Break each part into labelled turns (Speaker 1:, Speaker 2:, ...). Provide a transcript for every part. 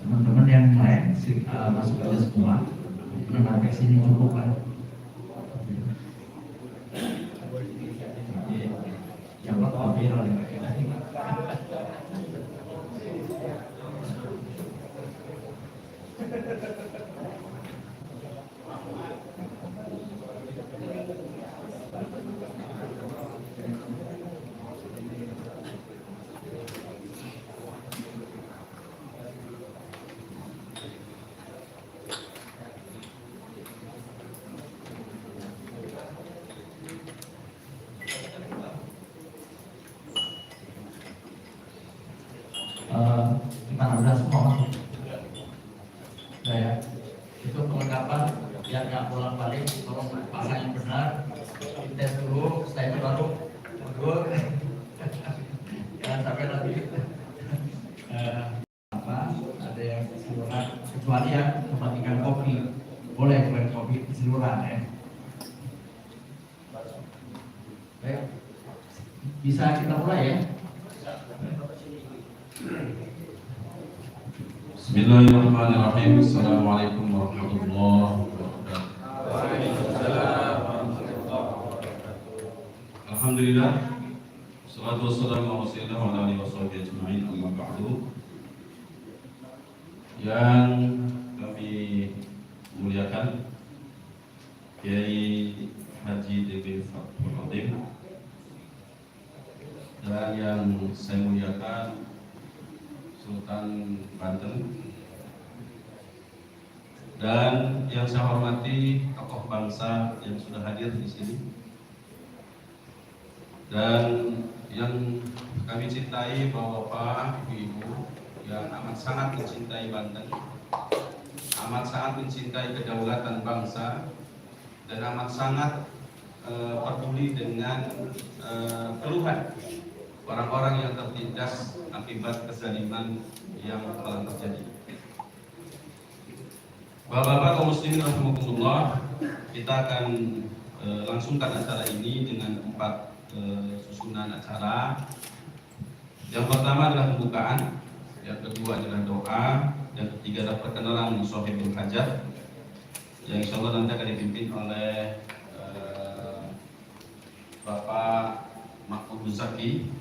Speaker 1: Teman-teman yang lain masuk aja semua. Sampai sini cukup kan? Yang viral ya. Kita udah semua masuk. Ya, itu kelengkapan biar nggak bolak balik. Tolong pasang yang benar, tes dulu, setelah itu baru mundur. Jangan sampai nanti ada yang keseluruhan, kecuali yang mematikan kopi, boleh kopi keseluruhan ya. Baik, bisa kita mulai ya.
Speaker 2: Bismillahirrahmanirrahim. Assalamualaikum warahmatullahi wabarakatuh. Alhamdulillah. Wassalatu wassalamu ala Rasulillah wa ala alihi washabihi ajma'in. Amma ba'du. Yang kami muliakan Kiai Haji DB Fathul Qadim, dan yang saya muliakan Sultan Banten, dan yang saya hormati tokoh bangsa yang sudah hadir di sini, dan yang kami cintai bapak-bapak, ibu-ibu yang amat sangat mencintai Banten, amat sangat mencintai kedaulatan bangsa, dan amat sangat peduli dengan keluhan orang-orang yang tertindas akibat kezaliman yang telah terjadi. Bapak-bapak kaum muslimin rahimakumullah, kita akan langsungkan acara ini dengan 4 susunan acara. Yang pertama adalah pembukaan, yang kedua adalah doa, yang ketiga adalah perkenalan Shahibul Hajat, yang insya Allah nanti akan dipimpin oleh Bapak Makmum Zaki.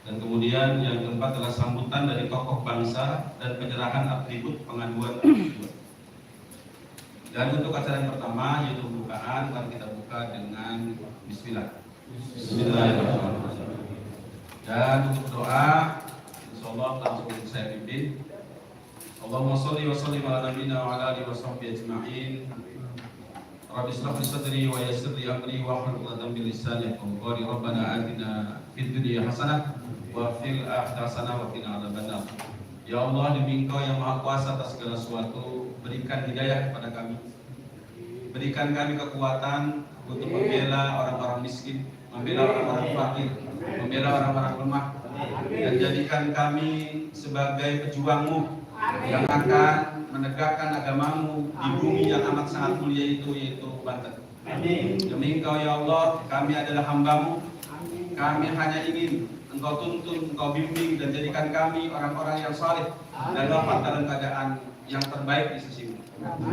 Speaker 2: Dan kemudian yang keempat adalah sambutan dari tokoh bangsa dan penyerahan atribut pengaduan. Dan untuk acara yang pertama yaitu pembukaan, mari kita buka dengan Bismillah. Bismillahirrahmanirrahim. Dan untuk doa, insyaallah langsung saya pimpin. Allahumma sholli wa sallim ala nabiyyina wa ala alihi washabbihi ajma'in. Rabbi shrah li sadri wa yassir li amri wa hlul 'uqdatam min lisani yafqahu qawli. Rabbana atina fid dunya hasanah wa fil akhirati hasanah wa qina adzabannar. Ya Allah, demi Engkau yang Maha Kuasa atas segala sesuatu, berikan hidayah kepada kami. Berikan kami kekuatan untuk membela orang-orang miskin, membela orang-orang fakir, membela orang-orang lemah, dan jadikan kami sebagai pejuang-Mu yang akan menegakkan agama-Mu di bumi yang amat sangat mulia itu, yaitu Banten. Demi Engkau ya Allah, kami adalah hamba-Mu. Kami hanya ingin Engkau tuntun, Engkau bimbing, dan jadikan kami orang-orang yang saleh dan wafat dalam keadaan yang terbaik di sisi-Mu.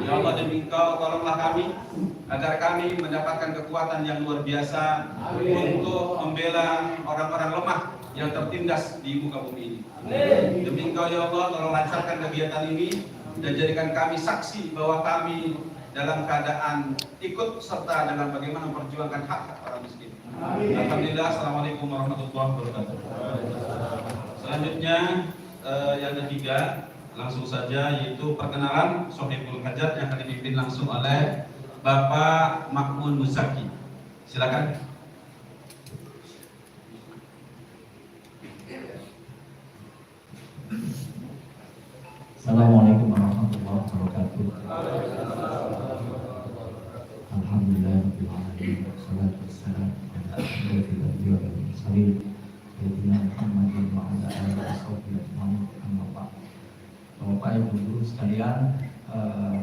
Speaker 2: Ya Allah, demi Engkau tolonglah kami agar kami mendapatkan kekuatan yang luar biasa untuk membela orang-orang lemah yang tertindas di muka bumi ini. Demi Engkau ya Allah, tolong lancarkan kegiatan ini dan jadikan kami saksi bahwa kami dalam keadaan ikut serta dalam bagaimana memperjuangkan hak-hak orang miskin. Alhamdulillah. Assalamualaikum warahmatullahi wabarakatuh. Selanjutnya yang ketiga, langsung saja, yaitu perkenalan Shahibul Hajat yang akan dipimpin langsung oleh Bapak Makmun Muzaki. Silakan.
Speaker 1: Assalamualaikum warahmatullahi wabarakatuh. Alhamdulillah rabbil alamin, wassalatu wassalamu ala asyrofil anbiya'i wal mursalin, sayyidina Muhammadin wa ala alihi washabbihi ajma'in. Amma ba'd. Bapak Ibu sekalian,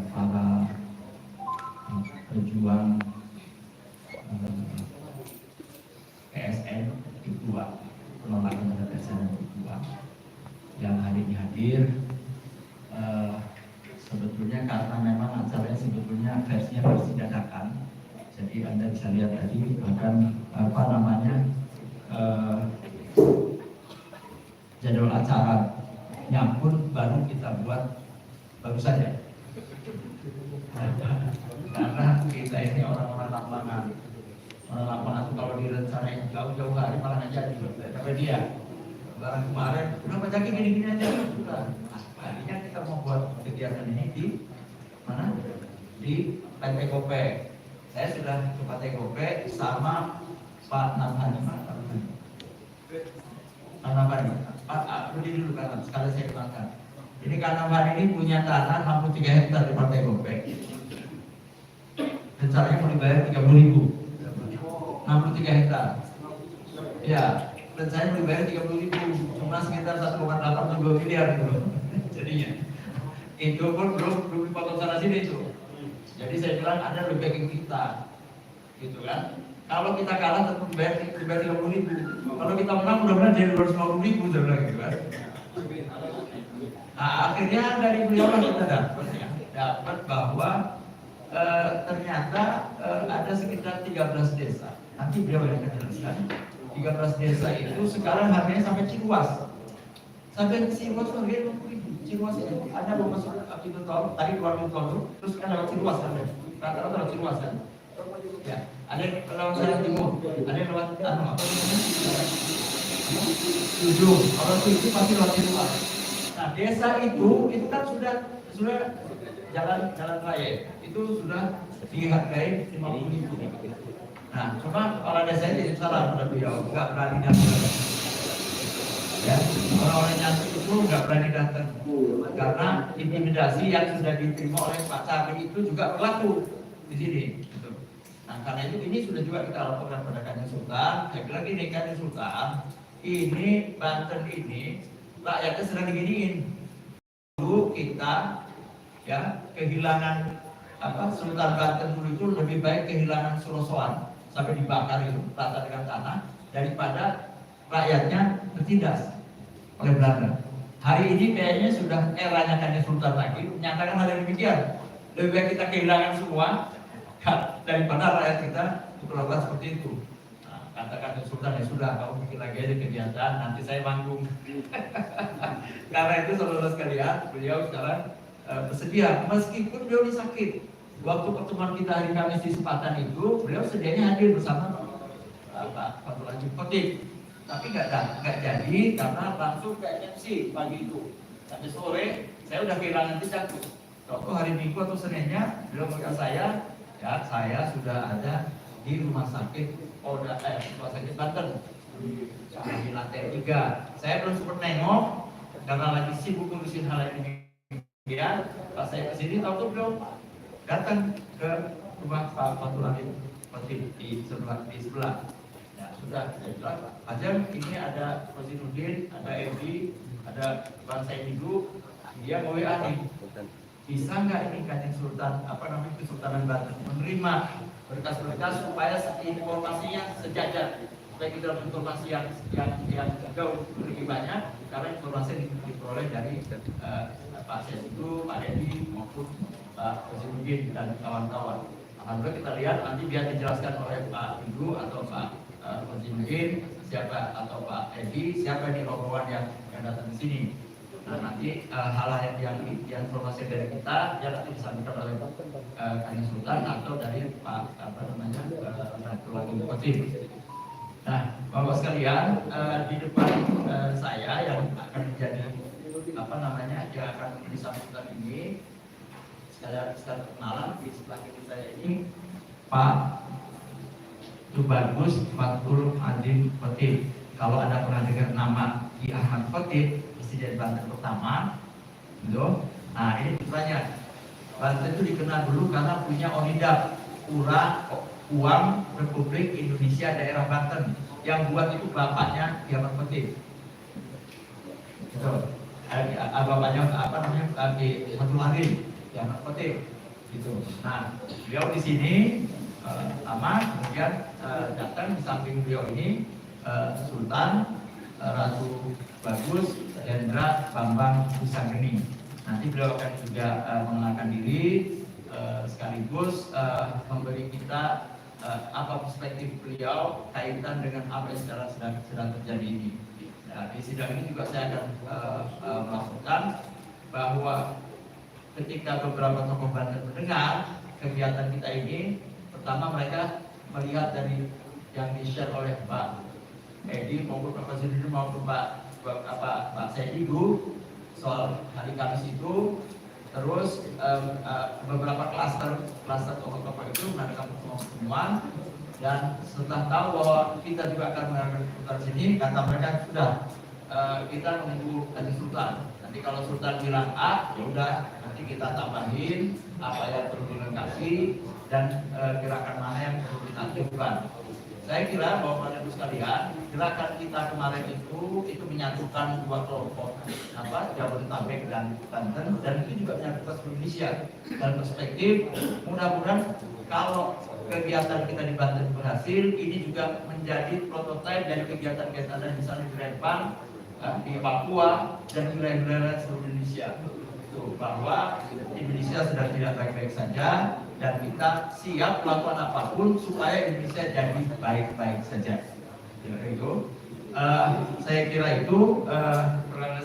Speaker 1: para pejuang hadir. Sebetulnya karena memang acaranya sebetulnya versinya versi dadakan, jadi Anda bisa lihat tadi bahkan jadwal acaranya pun baru kita buat baru saja. Karena kita ini orang-orang lapangan. Orang lapangan itu kalau direncanain jauh-jauh hari malah nggak jadi. Tapi dia barang kemarin udah baca gini-gini aja sudah. Akhirnya kita mau buat kegiatan ini di mana? Di PT Kope. Saya sudah ke PT Kope sama Pak Namhani. Pak, berdiri dulu kan, sekali saya kenalkan. Ini Kanaman ini punya tanah 63 hektar di Partai Kope. Rencananya mau dibayar 30.000. 63 hektar. Ya, rencananya mau dibayar 30.000, cuma sekitar 1,82 miliar gitu. Jadinya. Itu pun belum dipotong sana sini itu. Jadi saya bilang ada lebih backing kita, gitu kan? Kalau kita kalah tetap dibayar 30.000. Kalau kita menang mudah-mudahan jadi 250.000, saya bilang gitu kan. Nah, akhirnya dari beliau kita dapat bahwa ternyata ada sekitar 13 desa. Nanti beliau yang akan jelaskan. 13 desa itu sekarang harganya sampai Ciluas. Sampai Ciluas itu harganya 50.000. Ciluas itu ada mau masuk pintu tol, tadi keluar pintu tol, terus kan lewat Ciluas kan? Rata-rata lewat Ciluas kan? Ya, ada lewat Jalan Timur, ada lewat apa? Tujuh, kalau tujuh pasti lewat Ciluas. Nah, desa itu kan sudah jalan raya itu sudah dihargai 50.000. Nah, cuma kepala desa ini salah pada beliau, nggak berani datang. Ya, orang-orang nyatu itu nggak berani datang karena intimidasi yang sudah diterima oleh Pak Cabi itu juga berlaku di sini. Gitu. Nah, karena itu ini sudah juga kita laporkan pada Kanjeng Sultan. Saya bilang gini, Kanjeng Sultan, ini Banten ini rakyatnya sedang diginiin. Dulu kita ya kehilangan Sultan Banten dulu itu lebih baik kehilangan Surosoan sampai dibakar itu rata dengan tanah daripada rakyatnya tertindas oleh Belanda. Hari ini kayaknya sudah eranya Kanjeng Sultan lagi menyatakan hal yang demikian. Lebih baik kita kehilangan semua daripada rakyat kita diperlakukan seperti itu. Katakan Sultan ya sudah, kamu bikin lagi aja kegiatan, nanti saya manggung. Karena itu saudara sekalian, beliau sekarang bersedia, meskipun beliau sakit. Waktu pertemuan kita hari Kamis di Sepatan itu, beliau sedianya hadir bersama Pak Fatul Haji Khotik. Tapi nggak jadi karena langsung ke MC pagi itu. Sampai sore, saya udah kehilangan jejak. Waktu hari Minggu atau Seninnya, beliau mengatakan saya sudah ada di rumah sakit rumah sakit Banten di lantai 3. Saya belum sempat nengok karena lagi sibuk ngurusin hal ini. Ya, pas saya kesini tahu tuh beliau datang ke rumah Pak Fatul Haji di sebelah. Ya sudah, saya bilang aja ini ada Rosinudin, ada Edi, ada Bang Saididu, dia mau WA nih. Bisa nggak ini Kanjeng Sultan Kesultanan Banten menerima berkas-berkas supaya informasinya sejajar, supaya kita dapat informasi yang jauh lebih banyak karena informasi yang diperoleh dari Pak Saididu, Pak Edi maupun Pak Rosinudin dan kawan-kawan. Alhamdulillah kita lihat nanti biar dijelaskan oleh Pak Ibu atau Pak Rosinudin siapa atau Pak Edi siapa di rombongan yang datang di sini. Nah nanti hal-hal yang informasi dari kita ya nanti disampaikan oleh Kanjeng Sultan atau dari Pak Fatul Haji Khotik. Nah, Bapak sekalian, di depan saya yang akan menjadi yang akan disampaikan ini sekalian perkenalan di sebelah kiri saya ini Pak Tubagus Fatul Haji Khotik. Kalau ada pernah dengar nama Ki Ahmad Khotik, Presiden Banten pertama, gitu. Nah ini banyak. Banten itu dikenal dulu karena punya ONIDAP, Uang Republik Indonesia Daerah Banten, yang buat itu bapaknya Ki Ahmad Khotik. Gitu. Bapaknya Ki Fatul Haji Khotik. Gitu. Nah beliau di sini kemudian datang di samping beliau ini Sultan Ratu Bagus Hendra Bambang Usanggeni. Nanti beliau akan juga mengenalkan diri sekaligus memberi kita apa perspektif beliau kaitan dengan apa yang sedang terjadi ini. Nah, di sidang ini juga saya akan melaporkan bahwa ketika beberapa tokoh Banten mendengar kegiatan kita ini, pertama mereka melihat dari yang di-share oleh Pak Edi maupun Pak Presiden maupun Pak Sedigu soal hari Kamis itu, terus beberapa klaster tokoh-tokoh itu mengadakan pertemuan, dan setelah tahu bahwa kita juga akan mengadakan pertemuan sini, kata mereka sudah kita menunggu dari Sultan. Nanti kalau Sultan bilang A, ya udah nanti kita tambahin apa yang perlu dilengkapi dan gerakan mana yang perlu kita lakukan. Saya kira bahwa Bapak Ibu sekalian, gerakan kita kemarin itu menyatukan dua kelompok, Jabodetabek dan Banten, dan itu juga menyatukan seluruh Indonesia. Dan perspektif, mudah-mudahan kalau kegiatan kita di Banten berhasil, ini juga menjadi prototipe dari kegiatan-kegiatan lain, misalnya di Rempang, di Papua, dan wilayah-wilayah seluruh Indonesia. Bahwa Indonesia sedang tidak baik-baik saja, dan kita siap melakukan apapun supaya Indonesia jadi baik-baik saja. Saya kira itu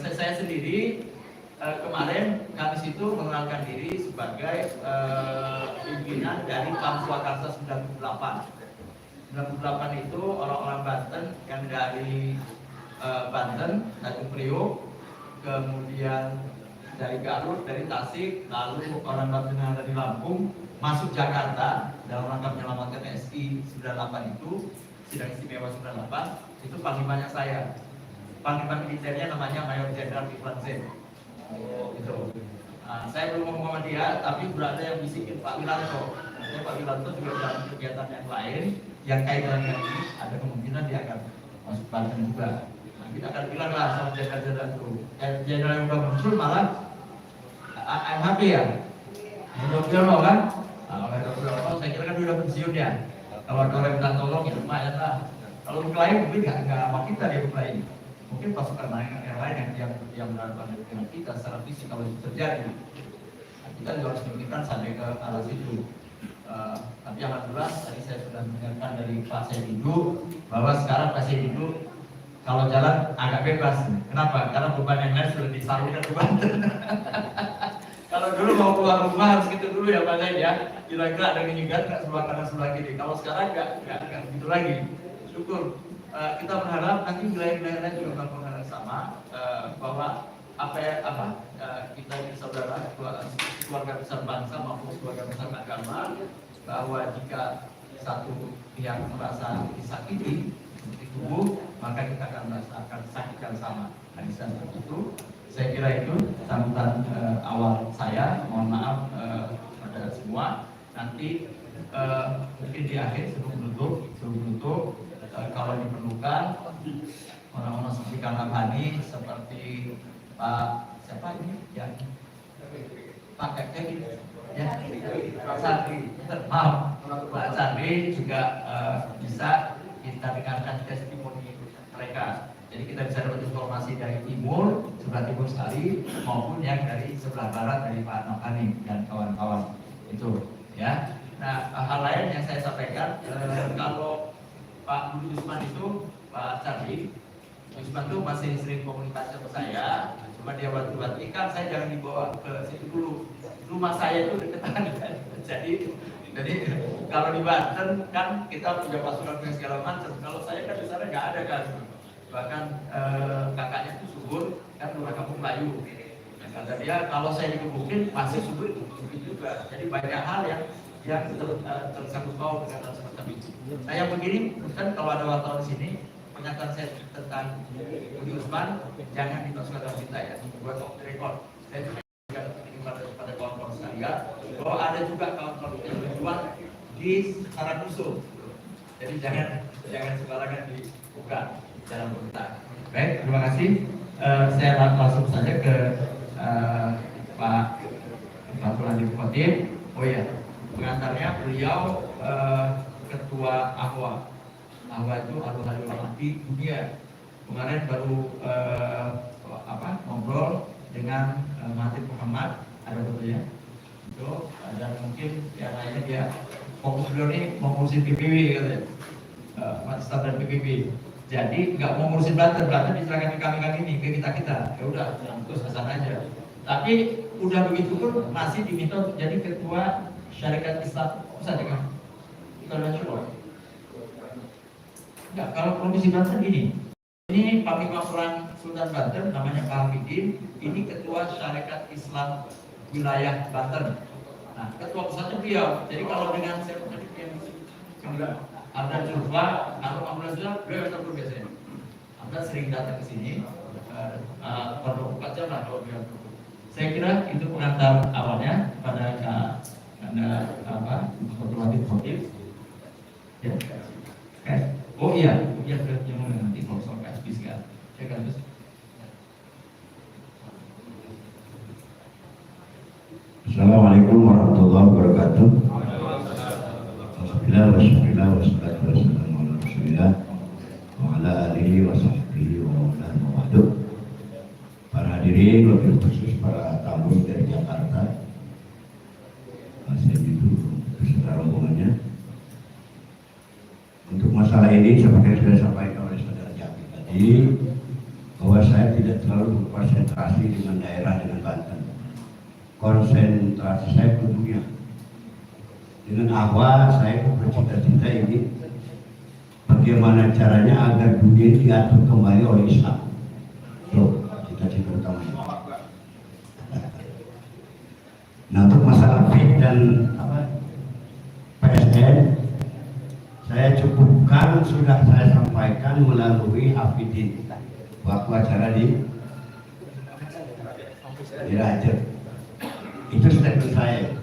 Speaker 1: saya sendiri kemarin Kamis itu mengenalkan diri sebagai pimpinan dari Pamswakarsa 98. 98 itu orang-orang Banten yang dari Banten, Tanjung Priok, kemudian dari Garut, dari Tasik, lalu orang Banten yang dari Lampung masuk Jakarta dalam rangka menyelamatkan SI 98 itu, sidang istimewa 98, itu panglimanya saya. Panglima militernya namanya Mayor Jenderal Kiflan Zain. Itu. Saya belum ngomong sama dia, tapi berada yang bisikin Pak Wilanto. Pak Wilanto juga dalam kegiatan yang lain yang kaitannya dengan ini, ada kemungkinan dia akan masuk Banten juga. Nah, kita akan bilang lah sama jenderal itu. Jenderal yang udah muncul malah I'm happy ya. Dokter kan? Oleh Dokter saya kira kan udah pensiun ya. Kalau ada minta tolong ya lumayan lah. Kalau klien mungkin nggak sama kita dia klien. Mungkin pasukan yang lain yang berhadapan dengan kita secara fisik kalau itu terjadi. Nah, kita juga harus memikirkan sampai ke arah situ. Tapi alhamdulillah tadi saya sudah mendengarkan dari Pak Sedigu bahwa sekarang Pak Sedigu kalau jalan agak bebas. Kenapa? Karena beban yang lain sudah disalurkan ke Banten. Kalau dulu mau keluar rumah harus gitu dulu ya Pak Zain ya. Kira-kira ada menyegat nggak sebelah kanan sebelah kiri. Kalau sekarang nggak gitu lagi. Syukur. Kita berharap nanti wilayah-wilayah lain juga melakukan hal yang sama, bahwa kita ini saudara keluarga besar bangsa maupun keluarga besar agama, bahwa jika satu pihak merasa disakiti di tubuh, maka kita akan merasakan sakit yang sama. Nah, seperti itu. Saya kira itu sambutan awal saya. Mohon maaf pada semua. Nanti mungkin di akhir sebelum menutup, kalau diperlukan orang-orang seperti Kang Abhani, seperti Pak siapa ini ya, Pak Kevin ya, Pak Sandri, maaf Pak Sandri juga bisa kita dengarkan testimoni mereka. Jadi kita bisa dapat informasi dari timur, sebelah timur sekali, maupun yang dari sebelah barat dari Pak Nokani dan kawan-kawan itu ya. Nah, hal lain yang saya sampaikan, kalau Pak Budi Usman itu, Pak Charlie Usman itu masih sering komunikasi sama saya, cuma dia waktu-waktu kan saya jangan dibawa ke situ dulu. Rumah saya itu deketan kan. Jadi kalau di Banten kan kita punya pasukan segala macam. Kalau saya kan di sana nggak ada kan. Bahkan kakaknya itu subur kan orang kampung Melayu. Nah, kata dia kalau saya dikebukin masih subur juga. Jadi banyak hal yang tersangkut paut dengan hal seperti itu. Nah yang begini kan kalau ada wartawan di sini, pernyataan saya tentang Budi Usman jangan dimasukkan dalam kita ya, buat off the record. Saya juga pada kawan-kawan sekalian bahwa ada juga kawan-kawan yang berjuang di secara khusus. Jadi jangan sembarangan dibuka dalam berita. Baik, terima kasih. Saya langsung saja ke Pak Fatul Adi Khotim. Oh iya, pengantarnya beliau ketua AHWA. AHWA itu Alumni Ulama di dunia. kemarin baru ngobrol dengan Mahathir Muhammad, ada fotonya itu, dan mungkin yang lainnya dia fokus beliau ini mau ngurusin PPB katanya, standar PPB. Jadi nggak mau ngurusin Banten diserahkan ke kami ini, ke kita. Ya udah, terus kesana aja. Tapi udah begitu pun masih diminta untuk jadi ketua Syarikat Islam Pusat kan? Internasional. Enggak, kalau provinsi Banten ini Panglima Perang Sultan Banten namanya Pak Hafidin, ini ketua Syarikat Islam Wilayah Banten. Nah, ketua pusatnya beliau. Jadi kalau dengan saya tadi yang bilang ada Zulfa, kalau beliau yang biasanya. Anda sering datang ke sini, pada 4 jam lah kalau beliau. Saya kira itu pengantar awalnya pada Abdul Khotib. Ya. Oh iya, yang mau nanti kalau soal KSP sekarang. Saya kan terus.
Speaker 3: Assalamualaikum warahmatullahi wabarakatuh. Alhamdulillah wassalatu wassalamu ala Rasulillah wa ala alihi wa sahbihi wa man wala. Para hadirin, lebih khusus para tamu dari Jakarta, saya itu beserta rombongannya. Untuk masalah ini seperti yang sudah disampaikan oleh saudara Jaki tadi, bahwa saya tidak terlalu berkonsentrasi dengan daerah dengan Banten. Konsentrasi saya ke dunia. Dengan awal saya bercita-cita ini bagaimana caranya agar dunia ini diatur kembali oleh Islam. Itu cita-cita utamanya. Nah, untuk masalah FIT dan PSN, saya cukupkan sudah saya sampaikan melalui Hafidin waktu acara di Raja. Itu statement saya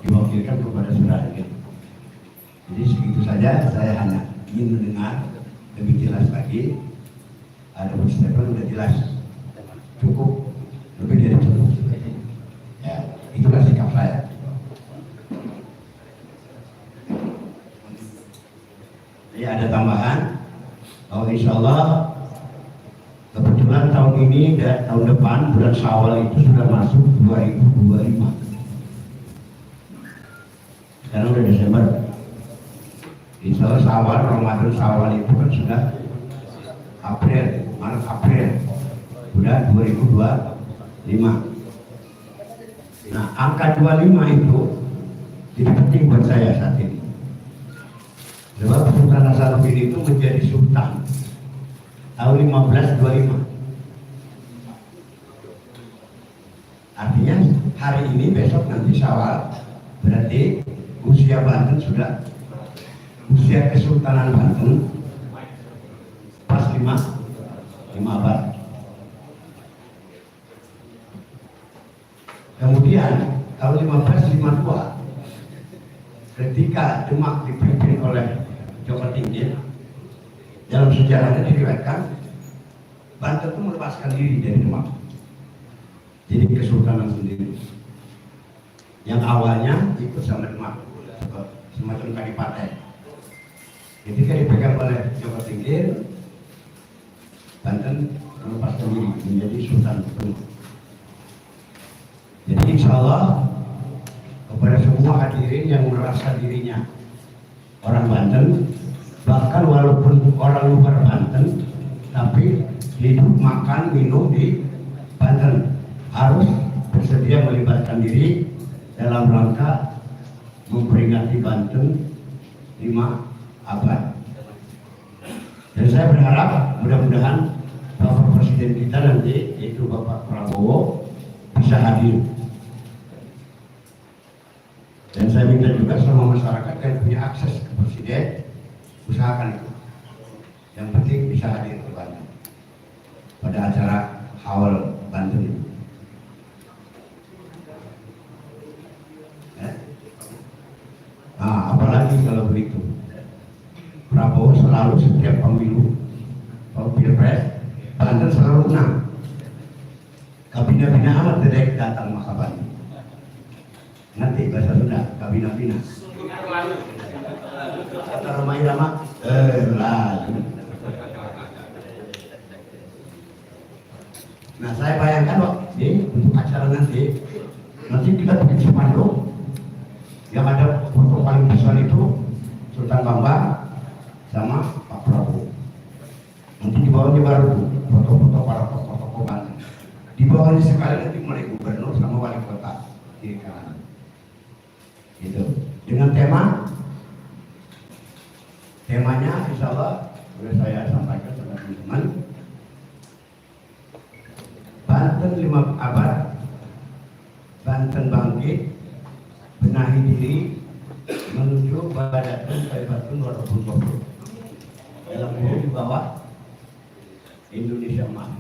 Speaker 3: diwakilkan kepada saudara. Jadi segitu saja, saya hanya ingin mendengar lebih jelas lagi. Ada statement sudah jelas, cukup, lebih dari cukup. Ya, itulah sikap saya. Jadi ada tambahan, bahwa insya Allah kebetulan tahun ini dan tahun depan bulan Syawal itu sudah masuk 2025. Sekarang udah Desember. Insya Allah Syawal, Ramadan Syawal itu kan sudah April, Maret April, sudah 2025. Nah, angka 25 itu jadi penting buat saya saat ini. Sebab Sultan Hasanuddin itu menjadi sultan tahun 1525. Artinya hari ini, besok, nanti Syawal, berarti usia Banten sudah, usia Kesultanan Banten pas 5 abad. Kemudian tahun 1552 ketika Demak dipimpin oleh Joko Tingkir, dalam sejarahnya diriwayatkan Banten itu melepaskan diri dari Demak, jadi kesultanan sendiri. Yang awalnya ikut sama Demak, semacam kadipaten. Ketika dipegang oleh Joko Tingkir, Banten melepaskan diri menjadi Sultan Demak. Jadi insya Allah kepada semua hadirin yang merasa dirinya orang Banten, bahkan walaupun orang luar Banten, tapi hidup, makan, minum di Banten, harus bersedia melibatkan diri dalam rangka memperingati Banten 5 abad. Dan saya berharap mudah-mudahan Bapak Presiden kita nanti, yaitu Bapak Prabowo, bisa hadir. Dan saya minta juga sama masyarakat yang punya akses ke Presiden, usahakan itu. Yang penting bisa hadir ke Banten pada acara Haul Banten itu. Nah, apalagi kalau begitu, Prabowo selalu setiap pemilu, Pilpres, Banten selalu menang. Kabina-bina amat tidak datang maka Banten. Nanti bahasa Sunda, kabina-bina. Kata Romai Rama, lalu. sama Pak Prabowo. Nanti di bawahnya baru tuh foto-foto para tokoh-tokoh Banten. Di bawahnya sekali nanti mulai gubernur sama wali kota kiri kanan. Gitu. Dengan temanya insya Allah boleh saya sampaikan kepada teman-teman. Banten 5 abad, Banten bangkit, benahi diri menuju pada Taibatun 2020. Dalam buku di bawah Indonesia Emas.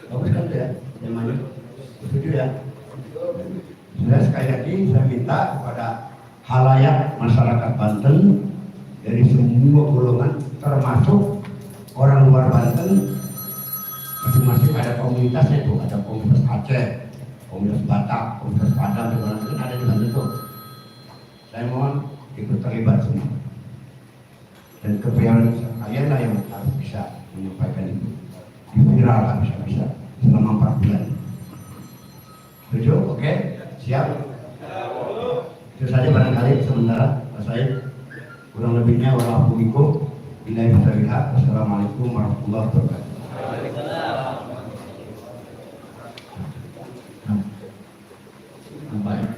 Speaker 3: Bagus kan ya temanya? Setuju ya? Sudah sekali lagi saya minta kepada halayak masyarakat Banten dari semua golongan termasuk orang luar Banten, masing-masing ada komunitasnya tuh, ada komunitas Aceh, komunitas Batak, komunitas Padang, segala macam ada di Banten tuh. Saya mohon ikut terlibat semua. Dan kebiayaan kalian lah yang harus bisa menyampaikan itu. Viral lah bisa selama 4 bulan. Setuju? Oke? Siap? Itu saja barangkali sementara saya kurang lebihnya wassalamualaikum warahmatullahi wabarakatuh. Assalamualaikum warahmatullahi wabarakatuh.
Speaker 1: Baik.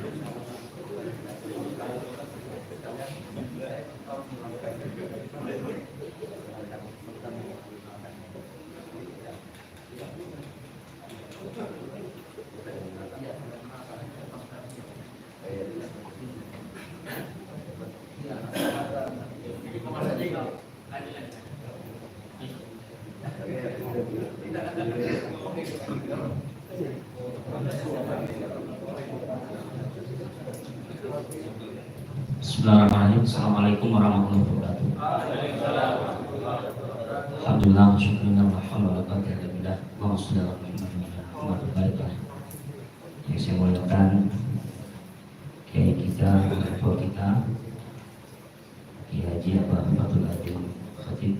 Speaker 1: Bismillahirrahmanirrahim. Assalamualaikum warahmatullahi wabarakatuh. Alhamdulillah, syukurna wa alhamdulillah, alhamdulillah, wa wassalamualaikum. Yang saya muliakan Kiai kita, Ketua kita, Kiai Haji Fathul Adzim Khatib,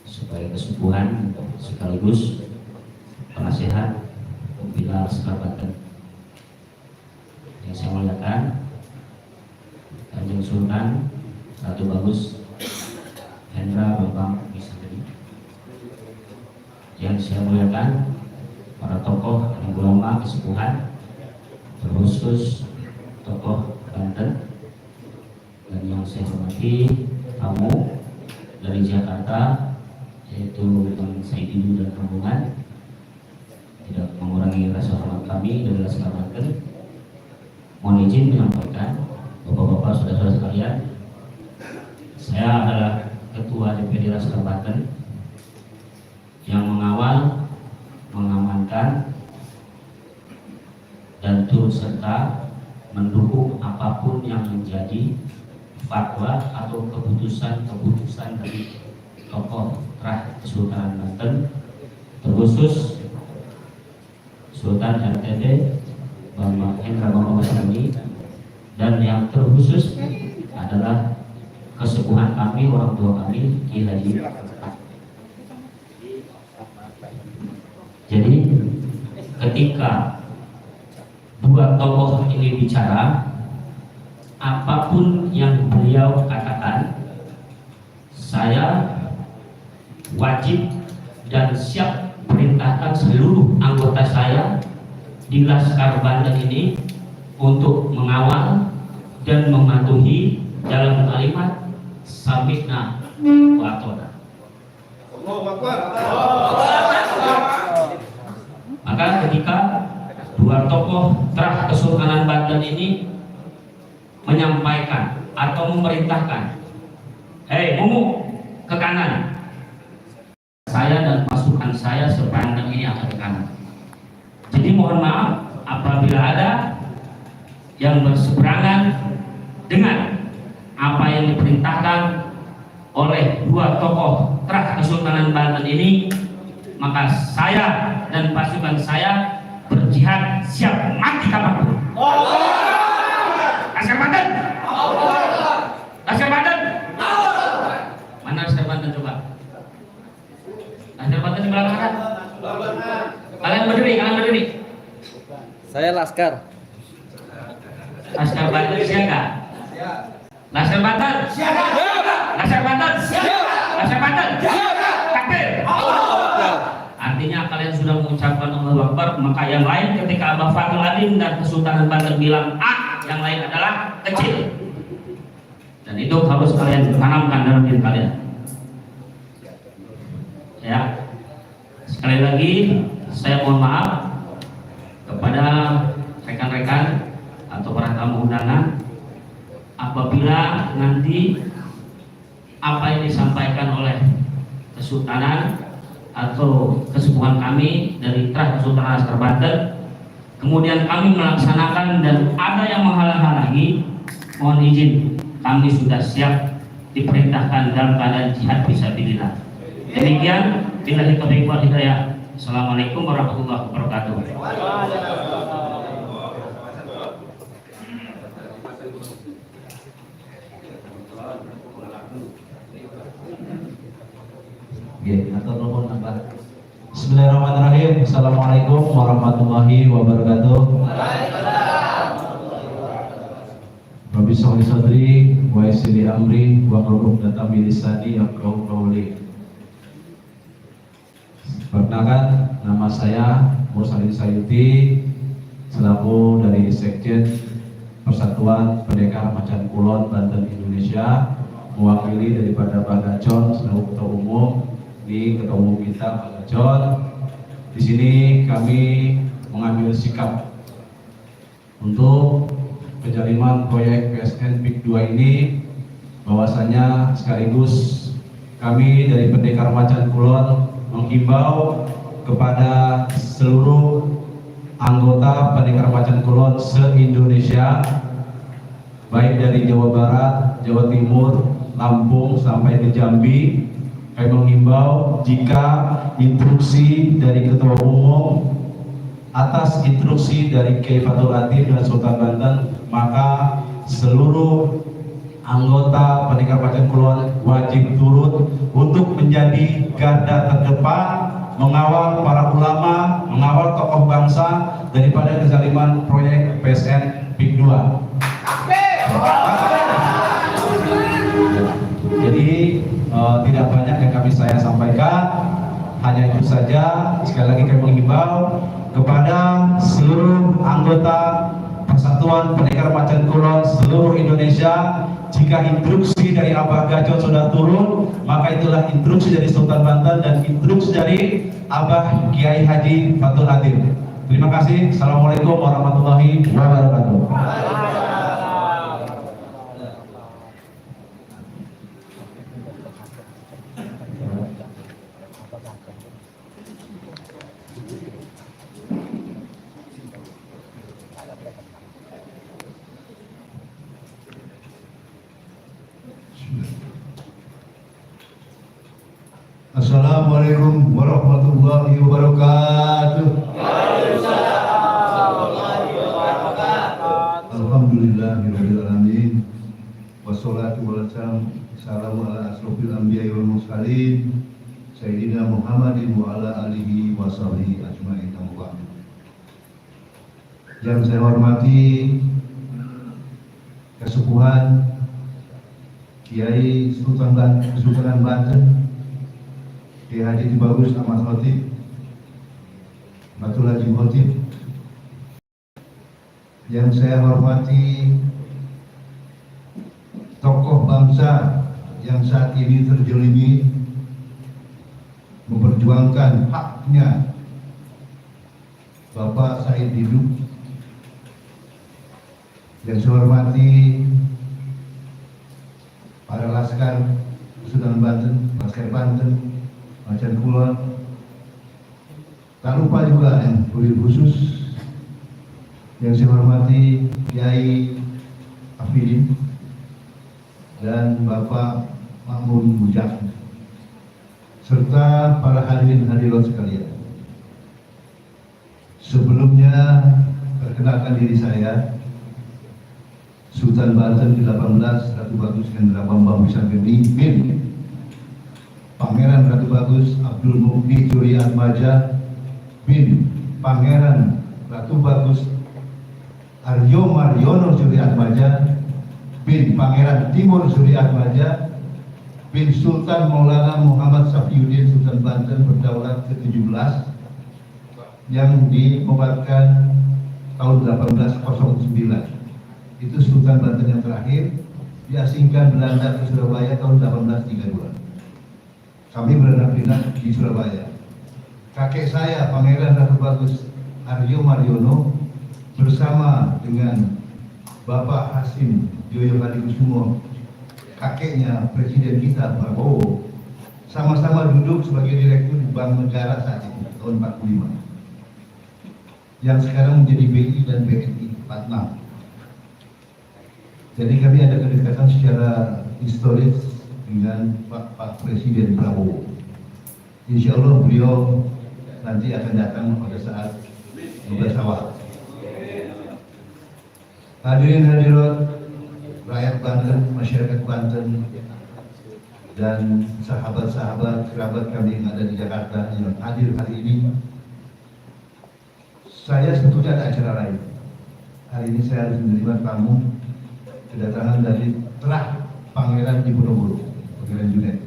Speaker 1: supaya kesubuhan sekaligus penasehat pembina Sekar Banten. Yang saya muliakan Kanjeng Sultan Ratu Bagus Hendra Bambang Wisatri. Yang saya muliakan para tokoh dan ulama kesepuhan, terkhusus tokoh Banten, dan yang saya hormati tamu dari Jakarta yaitu Bang Saididu dan rombongan. Tidak mengurangi rasa hormat kami dari Laskar Banten. Mohon izin menyampaikan, Bapak-bapak, saudara-saudara sekalian, saya adalah Ketua DPD Laskar Banten yang mengawal, mengamankan, dan turut serta mendukung apapun yang menjadi fatwa atau keputusan dari tokoh terah Kesultanan Banten, terkhusus Sultan RTD Bambang Hendra Bambang Wisatri, dan yang terkhusus adalah kesepuhan kami, orang tua kami, Kiai Haji. Jadi ketika dua tokoh ini bicara, apapun yang beliau katakan, saya wajib dan siap perintahkan seluruh anggota saya di Laskar Banten ini untuk mengawal dan mematuhi dalam kalimat sami'na wa ata'na. Maka ketika dua tokoh terah Kesultanan Banten ini menyampaikan atau memerintahkan, hei Mumu, ke kanan, saya dan pasukan saya sepanjang ini akan ke kanan. Jadi mohon maaf apabila ada yang berseberangan dengan apa yang diperintahkan oleh dua tokoh terah Kesultanan Banten ini, maka saya dan pasukan saya berjihad siap mati kapanpun. Laskar Banten, Laskar Banten, mana Laskar Banten coba? Laskar Banten di belakang kan? Kalian berdiri.
Speaker 4: Saya Laskar.
Speaker 1: Laskar Banten siaga. Laskar Banten siaga.
Speaker 5: kalian sudah mengucapkan Allahu Akbar, maka yang lain ketika Abah Fatul Adim dan Kesultanan Banten bilang A, yang lain adalah kecil. Dan itu harus kalian tanamkan dalam diri kalian. Ya. Sekali lagi saya mohon maaf kepada rekan-rekan atau para tamu undangan apabila nanti apa yang disampaikan oleh Kesultanan atau kesepuhan kami dari Trah Kesultanan Laskar Banten kemudian kami melaksanakan dan ada yang menghalang-halangi, mohon izin, kami sudah siap diperintahkan dalam keadaan jihad fisabilillah. Demikian, billahi taufiq wal hidayah. Assalamualaikum warahmatullahi wabarakatuh.
Speaker 1: Atau nomor nambah. Bismillahirrahmanirrahim. Assalamualaikum warahmatullahi wabarakatuh. Rabbi sholli sadri wa yassir li amri wa hlul 'uqdatam min lisani yafqahu qawli. Perkenalkan, nama saya Mursalin Sayuti selaku dari Sekjen Persatuan Pendekar Macan Kulon Banten Indonesia, mewakili daripada Pak Gacon selaku Ketua Umum. Di Ketua Umum kita Pak Gacon. Di sini kami mengambil sikap untuk penjaliman proyek PSN PIK 2 ini, bahwasanya sekaligus kami dari Pendekar Macan Kulon menghimbau kepada seluruh anggota Pendekar Macan Kulon se-Indonesia, baik dari Jawa Barat, Jawa Timur, Lampung sampai ke Jambi. Kami menghimbau jika instruksi dari Ketua Umum atas instruksi dari Kiai Fatul Adim dan Sultan Banten, maka seluruh anggota Pendekar Macan Kulon wajib turut untuk menjadi garda terdepan mengawal para ulama, mengawal tokoh bangsa daripada kezaliman proyek PSN PIK 2. Jadi tidak banyak yang saya sampaikan, hanya itu saja. Sekali lagi kami menghimbau kepada seluruh anggota Persatuan Pendekar Macan Kulon seluruh Indonesia, jika instruksi dari Abah Gacon sudah turun, maka itulah instruksi dari Sultan Banten dan instruksi dari Abah Kiai Haji Fatul Adim. Terima kasih. Assalamualaikum warahmatullahi wabarakatuh.
Speaker 6: Assalamualaikum warahmatullahi wabarakatuh. Alhamdulillahirabbil alamin. Wassalatu wassalamu ala asrofil anbiya'i wal mursalin Sayyidina Muhammadin wa ala alihi wa sahbihi ajma'in. Yang saya hormati Kesepuhan Kiai Kesultanan Banten Kiai Haji Bagus Ahmad Khotib, Batul Haji Khotib. Yang saya hormati tokoh bangsa yang saat ini terjelimi memperjuangkan haknya Bapak Said Didu. Yang saya hormati para laskar Kesultanan Banten, Laskar Banten, Macan Kulon. Tak lupa juga yang wabil khusus yang saya hormati Kiai Afidin dan Bapak Makmun Bujak, serta para hadirin hadirat sekalian. Sebelumnya perkenalkan diri saya, Sultan Banten ke-18 Ratu Bagus Hendra Bambang Wisangeni bin Pangeran Ratu Bagus Abdul Mukni Juri Atmaja bin Pangeran Ratu Bagus Aryo Maryono Juri Atmaja bin Pangeran Timur Juri Atmaja bin Sultan Maulana Muhammad Safiuddin Sultan Banten Berdaulat ke-17 yang dinobatkan tahun 1809. Itu Sultan Banten yang terakhir, diasingkan Belanda ke Surabaya tahun 1832. Kami beranak di Surabaya. Kakek saya, Pangeran Ratu Bagus Aryo Mariono, bersama dengan Bapak Hasim Joyo Hadikusumo, kakeknya Presiden kita Prabowo, sama-sama duduk sebagai direktur di Bank Negara saat itu, tahun 45. Yang sekarang menjadi BI dan BNI 46. Jadi kami ada kedekatan secara historis dengan Pak Presiden Prabowo. Insya Allah beliau nanti akan datang pada saat bersawah. Hadirin hadirat, rakyat Banten, masyarakat Banten, dan sahabat-sahabat kerabat kami yang ada di Jakarta yang hadir hari ini. Saya sebetulnya ada acara lain. Hari ini saya harus menerima tamu kedatangan dari Terah Pangeran Diponegoro, Pangeran Junet,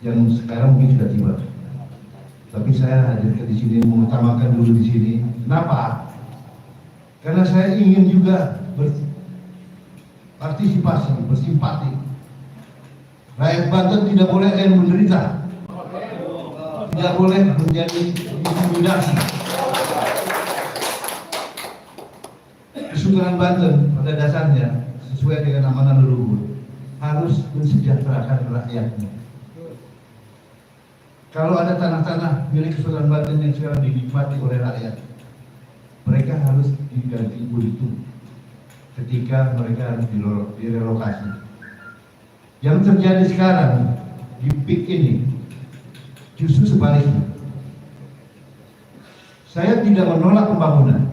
Speaker 6: yang sekarang mungkin sudah tiba. Tapi saya hadir di sini mengutamakan dulu di sini. Kenapa? Karena saya ingin juga berpartisipasi, bersimpati. Rakyat Banten tidak boleh ada yang menderita, tidak boleh menjadi intimidasi. Kesultanan Banten pada dasarnya sesuai dengan amanah leluhur harus mensejahterakan rakyatnya. Kalau ada tanah-tanah milik Kesultanan Banten yang sekarang dinikmati oleh rakyat, mereka harus diganti untung ketika mereka harus direlokasi. Yang terjadi sekarang di PIK ini justru sebaliknya. Saya tidak menolak pembangunan.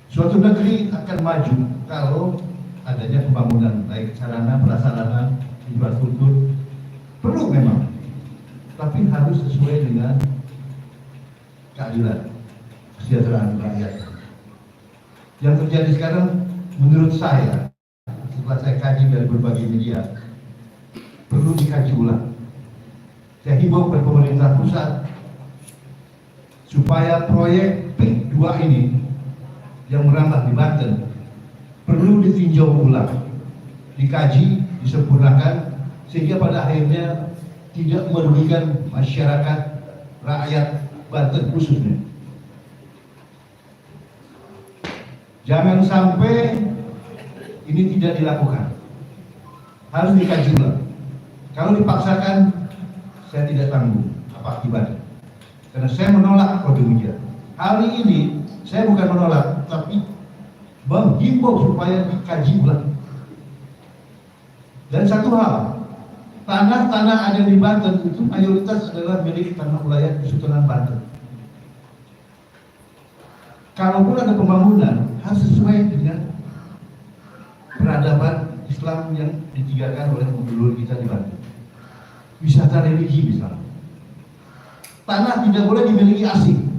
Speaker 6: Suatu negeri akan maju kalau adanya pembangunan, baik sarana, prasarana, infrastruktur, perlu memang, tapi harus sesuai dengan keadilan, kesejahteraan rakyat. Yang terjadi sekarang, menurut saya, setelah saya kaji dari berbagai media, perlu dikaji ulang. Saya himbau kepada pemerintah pusat supaya proyek PIK 2 ini yang merambah di Banten perlu ditinjau ulang, dikaji, disempurnakan, sehingga pada akhirnya tidak merugikan masyarakat, rakyat Banten khususnya. Jangan sampai ini tidak dilakukan, harus dikaji ulang. Kalau dipaksakan, saya tidak tanggung apa akibatnya, karena saya menolak kalau demikian. Hari ini saya bukan menolak, tapi menghimbau supaya dikaji ulang. Dan satu hal, tanah-tanah ada di Banten itu mayoritas adalah milik tanah wilayah Kesultanan Banten. Kalaupun ada pembangunan, harus sesuai dengan peradaban Islam yang ditinggalkan oleh leluhur kita di Banten. Wisata religi misalnya. Tanah tidak boleh dimiliki asing.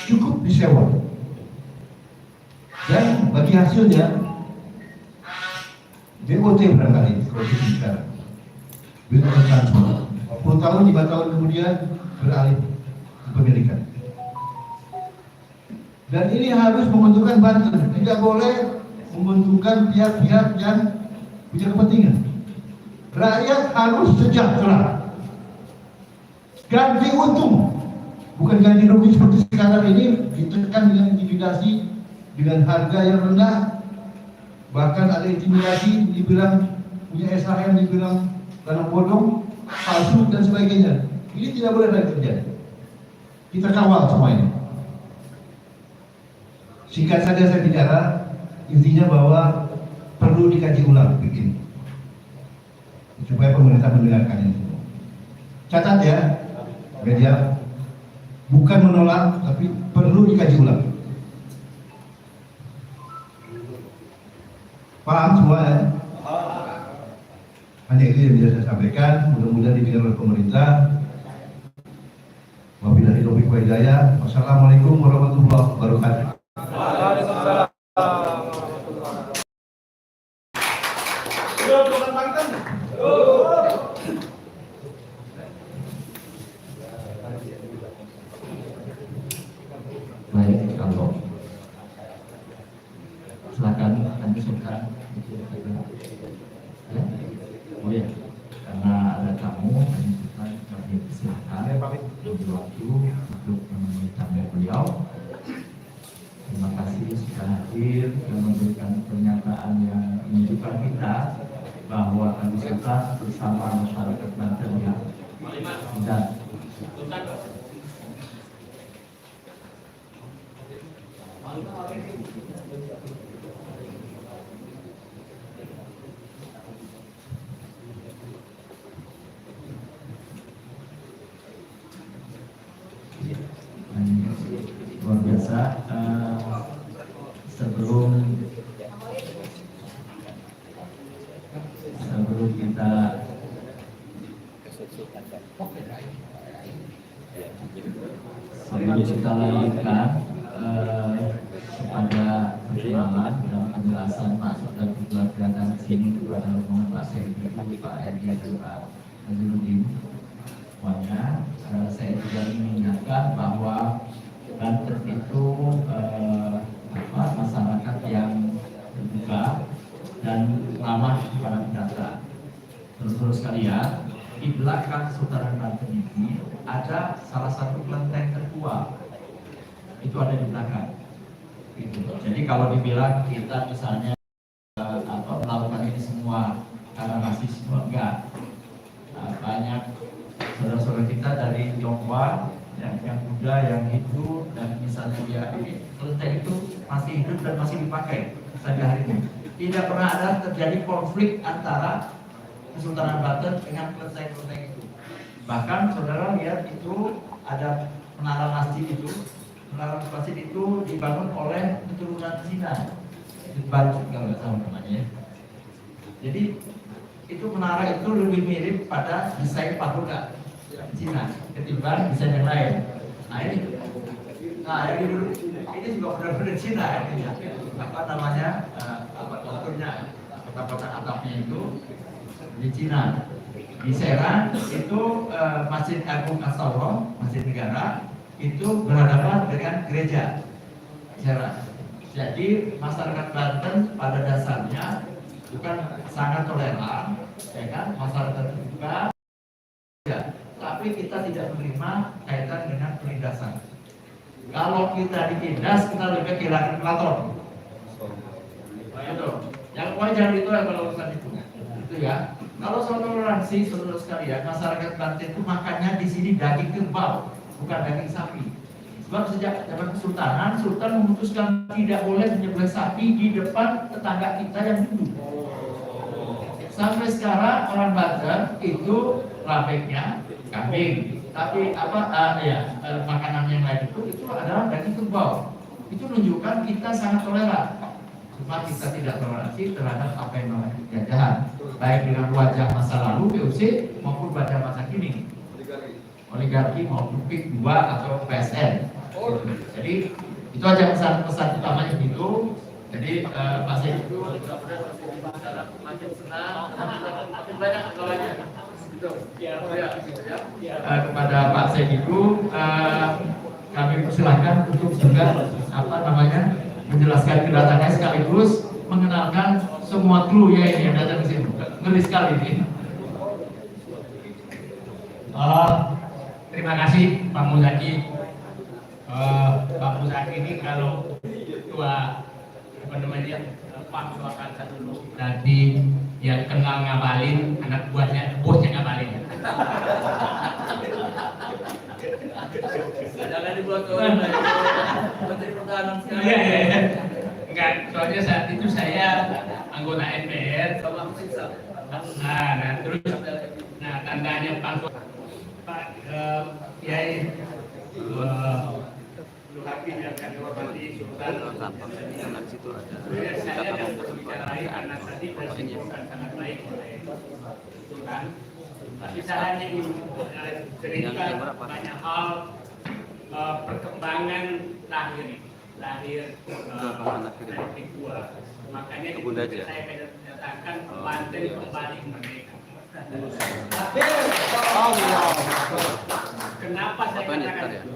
Speaker 6: Cukup disewa. Dan bagi hasilnya BOT barangkali kalau itu sekarang. BOT transport. 10 tahun, 5 tahun kemudian beralih kepemilikan. Dan ini harus menguntungkan Banten, tidak boleh menguntungkan pihak-pihak yang punya kepentingan. Rakyat harus sejahtera. Ganti untung, bukan ganti rugi seperti sekarang ini, ditekan dengan intimidasi, dengan harga yang rendah, bahkan ada intimidasi, dibilang punya SHM, dibilang tanam bodong, palsu dan sebagainya. Ini tidak boleh lagi terjadi. Kita kawal semua ini. Singkat saja saya bicara, intinya bahwa perlu dikaji ulang begini, supaya pemerintah mendengarkan ini. Catat ya, media, bukan menolak, tapi perlu dikaji ulang. Paham semua ya? Hanya itu yang bisa saya sampaikan, mudah-mudahan didengar oleh pemerintah. Wabillahi taufiq wal hidayah. Wassalamualaikum warahmatullahi wabarakatuh.
Speaker 7: Waalaikumsalam warahmatullahi wabarakatuh.
Speaker 1: mengusulkan ya? Oh ya, karena ada tamu mengusulkan kami silakan beri waktu untuk menemui tamu beliau. Terima kasih sudah hadir dan memberikan pernyataan yang menunjukkan kita bahwa kami suka bersama masyarakat Banten yang tidak luar biasa. Sebelum kita lanjutkan kepada perkenalan dan penjelasan maksud dan tujuan kedatangan sini kepada rombongan Pak Sedi, Pak Edi, dan Pak Nazarudin semuanya. Saya juga ingin mengingatkan bahwa Banten itu masyarakat yang terbuka dan ramah kepada pendatang. Terus sekalian, di belakang Sultan Banten ini ada salah satu kelenteng tertua. Itu ada di belakang. Gitu. Jadi kalau dibilang kita misalnya melakukan ini semua karena rasisme, enggak. Banyak saudara-saudara kita dari Tionghoa yang muda, yang hidup, dan misalnya dia ini kelenteng itu masih hidup dan masih dipakai sampai hari ini. Tidak pernah ada terjadi konflik antara Kesultanan Banten dengan kelenteng-kelenteng itu. Bahkan saudara lihat itu ada menara masjid itu. Menara masjid itu dibangun oleh keturunan Cina. Itu baru kalau nggak salah namanya. Jadi itu menara itu lebih mirip pada desain pagoda Cina ketimbang desain yang lain. Ini juga benar-benar Cina ini ya. Apa namanya? Bentuknya kotak-kotak atapnya itu di Cina. Di Serang itu Masjid Agung As-Sawroh, Masjid Negara itu berhadapan dengan gereja Serang. Jadi masyarakat Banten pada dasarnya bukan sangat toleran, ya kan, masyarakat terbuka, ya, tapi kita tidak menerima kaitan dengan penindasan. Kalau kita ditindas, kita lebih kehilangan pelaton. Itu, yang wajar itu kalau urusan itu ya. Kalau soal toleransi, saudara sekalian, masyarakat Banten itu makannya di sini daging kerbau, bukan daging sapi. Sebab sejak zaman Kesultanan, Sultan memutuskan tidak boleh menyembelih sapi di depan tetangga kita yang dulu. Sampai sekarang orang Banten itu labeknya kambing, tapi makanan yang lain itu adalah daging kerbau. Itu menunjukkan kita sangat toleran. Cuma kita tidak toleransi terhadap apa yang namanya penjajahan, baik dengan wajah masa lalu VOC maupun wajah masa kini, oligarki maupun PIK 2 atau PSN. Jadi itu aja pesan utamanya gitu. Jadi masih itu makin senang, makin banyak kawannya. Kepada Pak Sediku kami persilahkan untuk juga menjelaskan kedatangannya sekaligus mengenalkan semua kru ya yang datang ke sini. Ngeri sekali ini.
Speaker 7: Terima kasih Pak Muzaki. Pak Muzaki ini kalau ketua Pak Swakarsa dulu tadi yang kenal ngabalin, anak buahnya bosnya ngabalin.
Speaker 4: Jangan dibuat orang Menteri Pertahanan sekarang.
Speaker 7: Iya. Enggak, soalnya saat itu saya anggota MPR. Terus tandanya Pak Kiai Hakim yang kami hormati Sultan. Saya yang berbicara karena tadi disebutkan sangat baik oleh Sultan. Tapi saya hanya ingin cerita banyak hal perkembangan lahir Republik II. Makanya saya katakan Banten kembali merdeka. Kenapa saya katakan itu?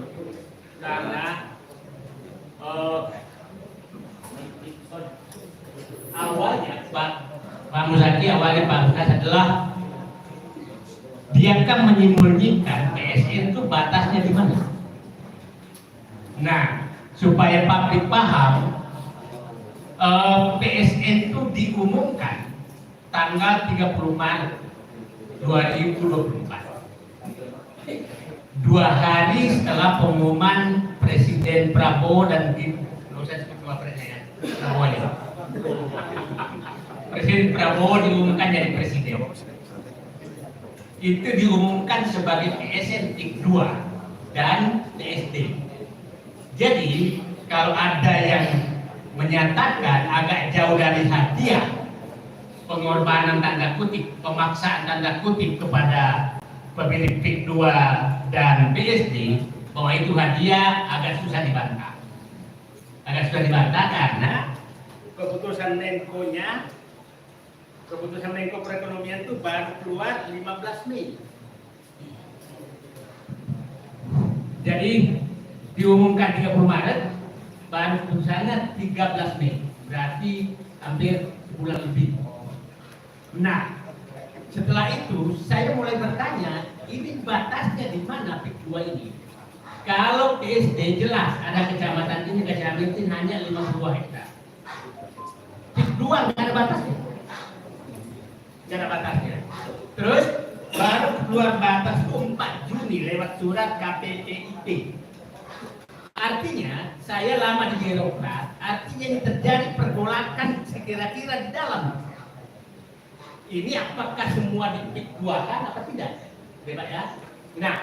Speaker 7: Karena awal awalnya Pak Muzaki, awalnya Pak Lukas adalah dia kan menyembunyikan PSN itu batasnya di mana. Nah, supaya publik paham, PSN itu diumumkan tanggal 30 Maret 2024. 2 hari setelah pengumuman Presiden Prabowo dan Presiden Prabowo diumumkan jadi presiden. Itu diumumkan sebagai PSN PIK 2 dan PSD. Jadi kalau ada yang menyatakan agak jauh dari hadiah, pengorbanan tanda kutip, pemaksaan tanda kutip kepada pemilih PIK 2 dan PSD, bahwa itu hadiah, agak susah dibantah. Agak susah dibantah karena keputusan Menko Perekonomian itu baru keluar 15 Mei. Jadi diumumkan 30 Maret, baru keputusannya 13 Mei. Berarti hampir sebulan lebih. Nah, setelah itu saya mulai bertanya, ini batasnya di mana PIK 2 ini? Kalau PSD jelas ada kecamatan ini, kecamatan ini hanya 52 hektar. PIK 2 nggak ada batasnya. Nggak ada batasnya. Terus baru keluar batas 4 Juni lewat surat KPPIP. Artinya saya lama di birokrat, artinya ini terjadi pergolakan sekira-kira di dalam. Ini apakah semua di PIK 2 kan apa tidak? Bebas ya. Nah,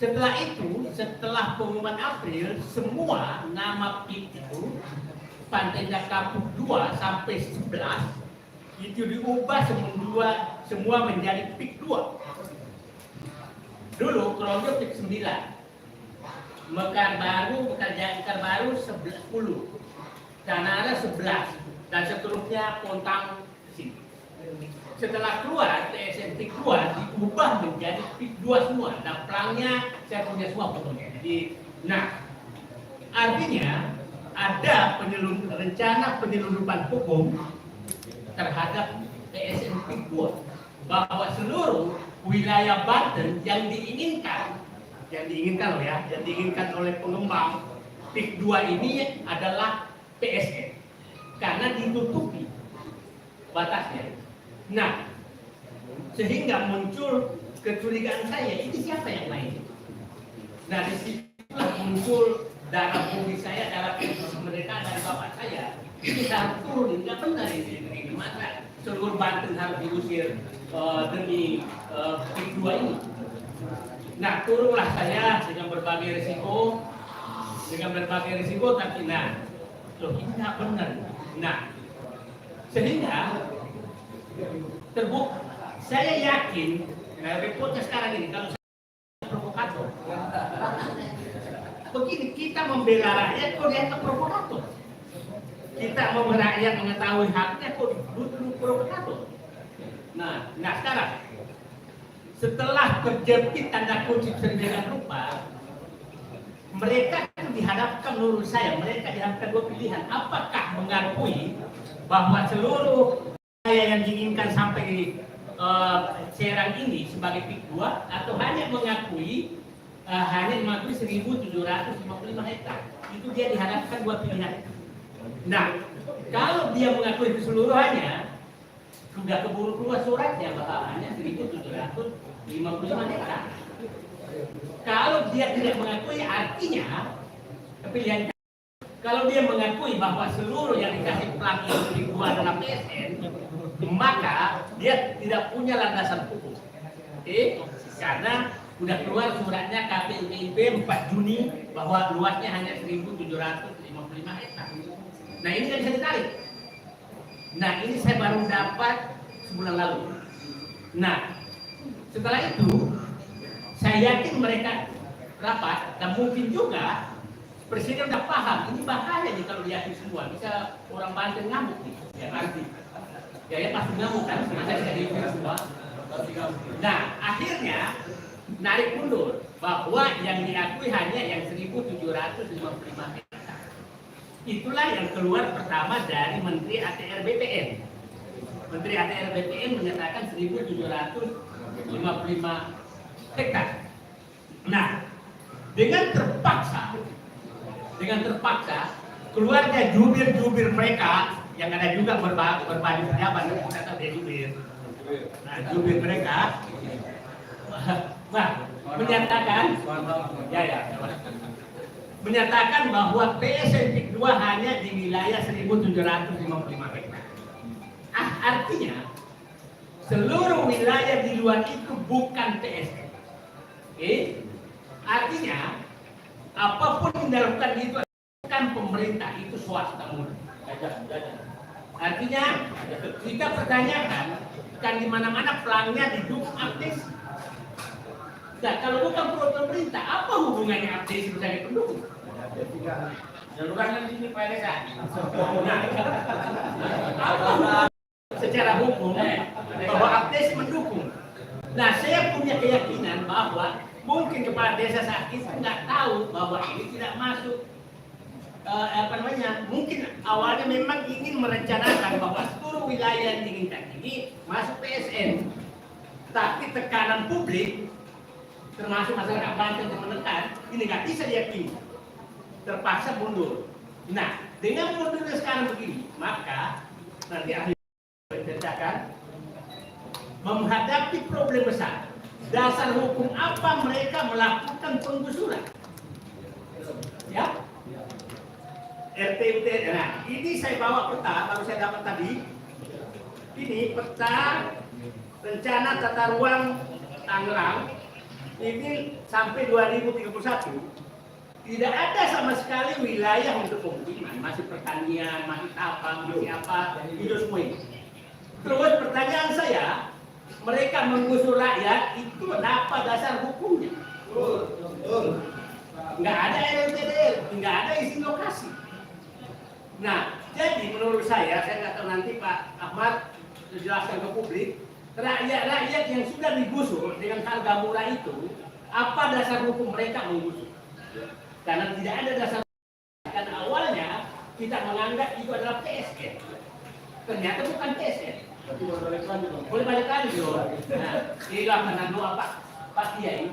Speaker 7: setelah itu, setelah pengumuman April, semua nama PIK itu Pantenda Kapuk 2 sampai 11 itu diubah semua menjadi PIK 2. Dulu Krojo PIK 9, Mekar Baru 10, Canara 11, dan seterusnya Pontang sini. Setelah keluar PSN PIK 2 diubah menjadi PIK 2 semua. Dan pelangnya saya punya semua fotonya. Jadi, nah, artinya ada rencana penyelundupan hukum terhadap PSN PIK 2, bahwa seluruh wilayah Banten yang diinginkan oleh pengembang PIK 2 ini adalah PSN karena ditutupi batasnya. Nah, sehingga muncul kecurigaan saya, ini siapa yang main? Nah, disitulah muncul darah putih saya, darah putih mereka dari bapak saya. Ini harus turun, nggak benar ini. Masa seluruh Banten harus diusir demi PIK 2 ini. Nah, turunlah saya dengan berbagai risiko, tapi ini nggak benar. Nah, sehingga terbukti, saya yakin, reportnya sekarang ini kalau saya provokator, begini kita membela rakyat kok dianggap provokator, kita mau rakyat mengetahui haknya kok duduk provokator. Nah sekarang setelah terjepit tanda kutip sedemikian rupa, mereka dihadapkan, menurut saya mereka dihadapkan dua pilihan. Apakah mengakui bahwa seluruh yang diinginkan sampai di Serang ini sebagai PIK 2, atau hanya mengakui 1.755 hektar. Itu dia dihadapkan dua pilihan. Nah, kalau dia mengakui keseluruhannya, sudah keburu keluar suratnya bahwa hanya 1.755 hektar. Kalau dia tidak mengakui, artinya pilihan. Kalau dia mengakui bahwa seluruh yang dikasih pelang itu PIK 2 adalah PSN, maka dia tidak punya landasan hukum. Karena sudah keluar suratnya KPPIP 4 Juni bahwa luasnya hanya 1.755 hektar. Nah, ini kan bisa ditarik. Nah, ini saya baru dapat sebulan lalu. Nah, setelah itu saya yakin mereka rapat, dan mungkin juga Presiden udah paham ini bahaya nih kalau diakui semua, bisa orang Banten ngamuk nih, ya arti. Ya pasti ngamuk kan, masa bisa diakui semua. Nah, akhirnya narik mundur bahwa yang diakui hanya yang 1.755 hektar. Itulah yang keluar pertama dari Menteri ATR BPN. Menteri ATR BPN menyatakan 1.755 hektar. Nah, dengan terpaksa keluarnya jubir-jubir mereka yang ada juga berbaju pejabat, kita tahu dia jubir. Nah, jubir mereka menyatakan bahwa PSN PIK 2 hanya di wilayah 1.755 hektar. Artinya seluruh wilayah di luar itu bukan PSN. Artinya apapun yang dilakukan itu bukan pemerintah, itu swasta murni. Artinya kita pertanyakan, kan di mana-mana pelangnya didukung aktif. Nah, kalau bukan pro pemerintah, apa hubungannya aktif sebagai pendukung? Jalurnya di sini Pak Desa. Nah, secara hukum bahwa aktif mendukung. Nah, saya punya keyakinan bahwa mungkin kepala desa saat itu nggak tahu bahwa ini tidak masuk. Mungkin awalnya memang ingin merencanakan bahwa seluruh wilayah yang diinginkan ini masuk PSN, tapi tekanan publik termasuk masyarakat Banten yang menekan ini nggak bisa diyakini, terpaksa mundur. Nah, dengan mundurnya sekarang begini, maka nanti ahli menceritakan menghadapi problem besar. Dasar hukum apa mereka melakukan penggusuran? Ya, RTUT. Nah, ini saya bawa peta, baru saya dapat tadi. Ini peta rencana tata ruang Tangerang. Ini sampai 2031 tidak ada sama sekali wilayah untuk pemukiman, masih pertanian, masih tapang, masih apa, itu semua ini. Terus pertanyaan saya, mereka menggusur rakyat itu apa dasar hukumnya? Nggak ada LLTDR, nggak ada izin lokasi. Nah, jadi menurut saya nggak tahu nanti Pak Ahmad jelaskan ke publik, rakyat-rakyat yang sudah digusur dengan harga murah itu, apa dasar hukum mereka menggusur? Karena tidak ada dasar hukum. Dan awalnya kita menganggap itu adalah PSN. Ternyata bukan PSN. Boleh balik lagi dong. Nah, inilah karena doa Pak Kiai.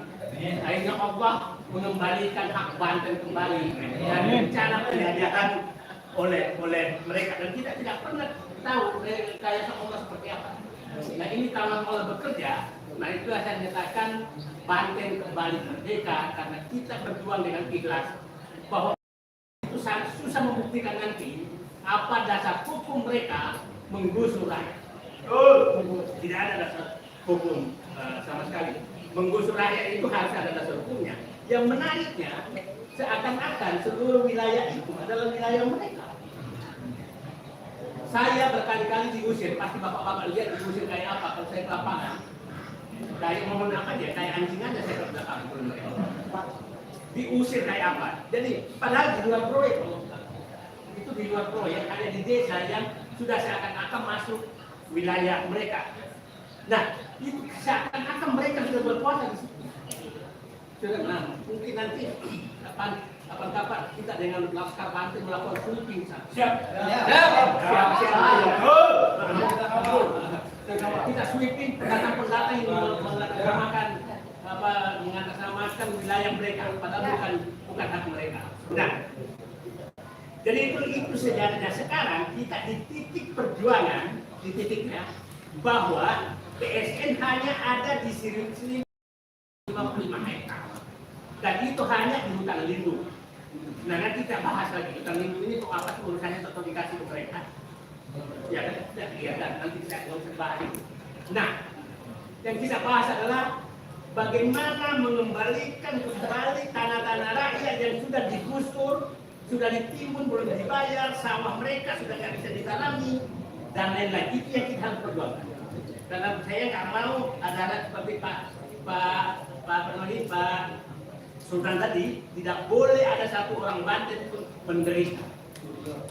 Speaker 7: Akhirnya Allah mengembalikan hak Banten kembali. Dan rencana penjajahan oleh mereka, dan kita tidak pernah tahu rekayasa Allah seperti apa. Nah, ini kalau Allah bekerja, nah itulah saya nyatakan Banten kembali merdeka karena kita berjuang dengan ikhlas bahwa itu sangat susah membuktikan nanti apa dasar hukum mereka menggusur rakyat. Tidak ada dasar hukum sama sekali. Menggusur rakyat itu harus ada dasar hukumnya. Yang menariknya seakan-akan seluruh wilayah itu adalah wilayah mereka. Saya berkali-kali diusir, pasti bapak-bapak lihat diusir kayak apa kalau saya ke lapangan. Kayak mohon apa aja, kayak anjing aja saya ke belakang. Diusir kayak apa? Jadi padahal di luar proyek, itu di luar proyek, ada di desa yang sudah seakan-akan masuk wilayah mereka. Nah, itu seakan-akan mereka sudah berkuasa di situ. Nah, mungkin nanti kapan-kapan kita dengan Laskar Banten melakukan sweeping. Siap. Kita sweeping pendatang-pendatang yang mengatasnamakan wilayah mereka, padahal bukan hak mereka. Nah, jadi itu sejarahnya. Sekarang kita di titik perjuangan, di titiknya bahwa PSN hanya ada di 1.055 hektar. Dan itu hanya di hutan lindung. Nah, nanti kita bahas lagi hutan lindung ini kok apa sih urusannya atau dikasih ke mereka? Ya kan, tidak kelihatan. Nanti saya bahas itu. Nah, yang kita bahas adalah bagaimana mengembalikan kembali tanah-tanah rakyat yang sudah digusur, sudah ditimbun, belum dibayar, sawah mereka sudah tidak bisa ditanami, dan lain-lain. Itu yang kita harus perjuangkan. Karena saya nggak mau ada seperti Pak Sultan tadi, tidak boleh ada satu orang Banten pun menderita.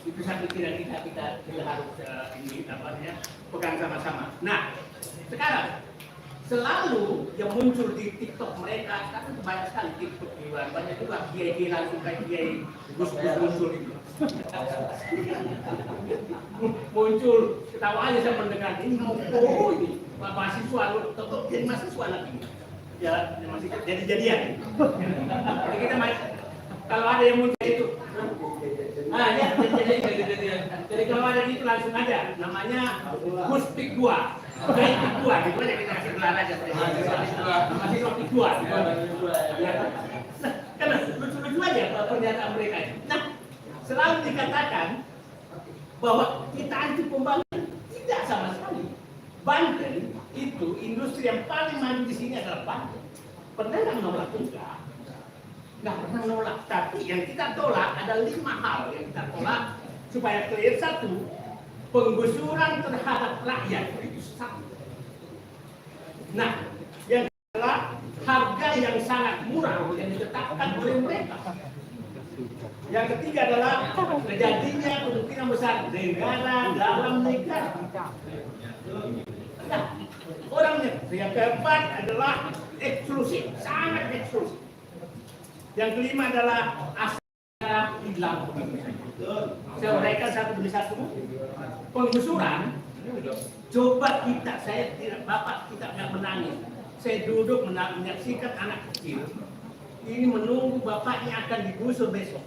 Speaker 7: Itu satu tidak kita harus pegang sama-sama. Nah, sekarang selalu yang muncul di TikTok mereka, kan banyak sekali TikTok di luar, banyak juga kiai-kiai langsung kayak kiai Gus-Gus muncul itu. Muncul, ketawa aja saya mendengar ini mau ini mahasiswa jadi mahasiswa lagi. Ya masih jadi-jadian. Jadi kita kalau ada yang muncul itu, ya jadi kalau ada itu langsung aja, namanya Gus Pik 2, Pik 2, gitu aja kita kasih gelar aja. Masih Pik 2. Karena lucu-lucu aja pernyataan mereka. Nah, selalu dikatakan bahwa kita anti pembangunan, tidak sama sekali. Banten itu industri yang paling maju di sini adalah Banten. Pernah nggak menolak juga? Nggak pernah menolak. Tapi yang kita tolak ada 5 hal yang kita tolak supaya clear. Satu, penggusuran terhadap rakyat itu satu. Nah, yang adalah harga yang sangat murah yang ditetapkan oleh mereka. Yang ketiga adalah terjadinya kemungkinan besar negara dalam negara. Nah, orangnya yang keempat adalah eksklusif, sangat eksklusif. Yang kelima adalah asal hilang. Saya uraikan satu demi satu. Penggusuran, coba kita, saya tidak, bapak kita nggak menangis. Saya duduk menyaksikan anak kecil. Ini menunggu bapaknya akan digusur besok.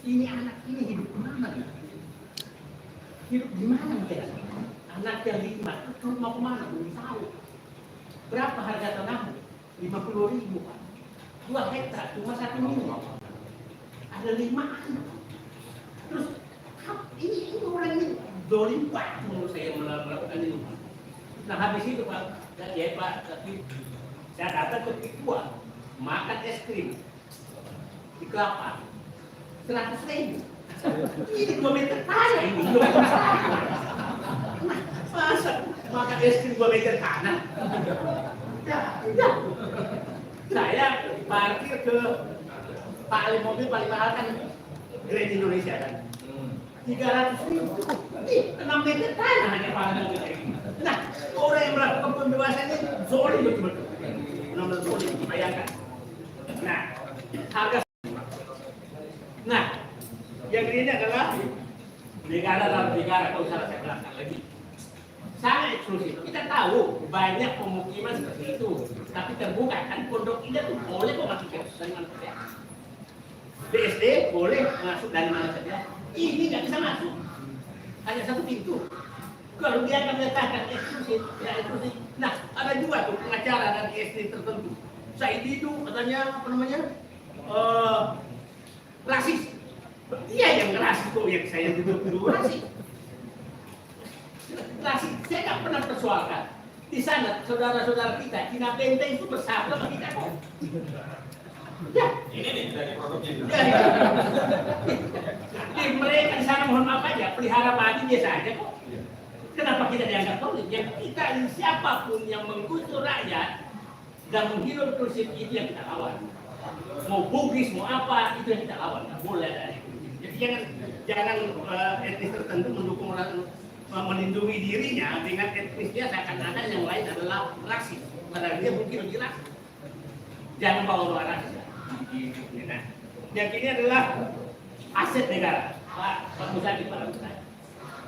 Speaker 7: Ini anak ini hidup di mana? Hidup di mana mereka? Anak yang 5, terus mau kemana? Belum tahu. Berapa harga tanah? 50.000 Pak. 2 hektar, cuma 1 minggu. Ada 5 anak. Terus ini orang ini dolim Pak menurut saya melakukan ini. Nah habis itu Pak, ya Pak, saya datang ke Pikua, makan es krim di Kelapa, 100.000. Ini 2 meter tanah ini, 2 meter tanah. Masa makan es krim 2 meter tanah? Ya. Saya parkir ke paling mobil paling mahal kan Grand Indonesia kan. 300.000. 6 meter tanah hanya paling mobil. Nah, orang yang melakukan pembebasan ini zolim betul-betul. Benar-benar zolim, bayangkan. Nah, harga. Nah, yang ini adalah negara dalam negara, kalau salah saya belakang lagi. Sangat eksklusif. Kita tahu banyak pemukiman seperti itu, tapi terbuka kan pondok indah tuh boleh kok masuk dari mana saja. BSD boleh masuk dari mana saja. Ini nggak bisa masuk, hanya 1 pintu. Kalau dia akan letakkan eksklusif, ya eksklusif. Nah, ada juga tuh pengacara dari SD tertentu. Said itu katanya apa namanya rasis. Dia yang rasis kok, yang saya duduk rasis. Rasis, saya nggak pernah persoalkan. Di sana saudara-saudara kita Cina Benteng itu bersama sama kita kok. Ya, ini nih dari produknya. Ya. Di mereka di sana mohon maaf aja, pelihara babi biasa aja kok. Kenapa kita dianggap politik? Yang kita siapapun yang menggusur rakyat dan menghirup prinsip itu yang kita lawan. Mau Bugis, mau apa, itu yang kita lawan. Nggak boleh ada itu. Jadi jangan etnis tertentu mendukung orang melindungi dirinya dengan etnisnya seakan-akan yang lain adalah rasis. Padahal dia mungkin lebih rasis. Jangan bawa rasis. Nah, yang ini adalah aset negara. Pak Muzaki, Pak Muzaki.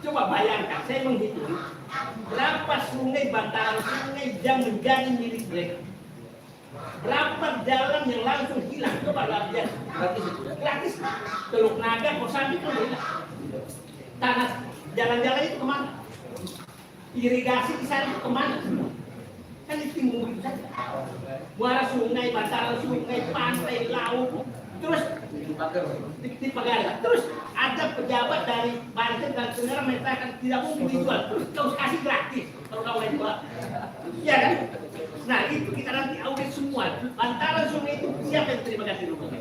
Speaker 7: Coba bayangkan, saya menghitung berapa sungai, bantaran sungai yang menjadi milik mereka. Berapa jalan yang langsung hilang, coba lihat. Gratis. Teluk Naga, Kosambi itu hilang. Tanah jalan-jalan itu kemana? Irigasi di sana itu kemana? Kan itu itu saja. Muara sungai, bantaran sungai, pantai, laut, terus di Pagara. Terus ada pejabat dari Banten dan Tenggara mengatakan tidak mungkin dijual. Terus kau kasih gratis kalau kau mau jual. Iya kan? Nah itu kita nanti audit semua. Bantaran sungai itu siapa yang terima kasih dulu?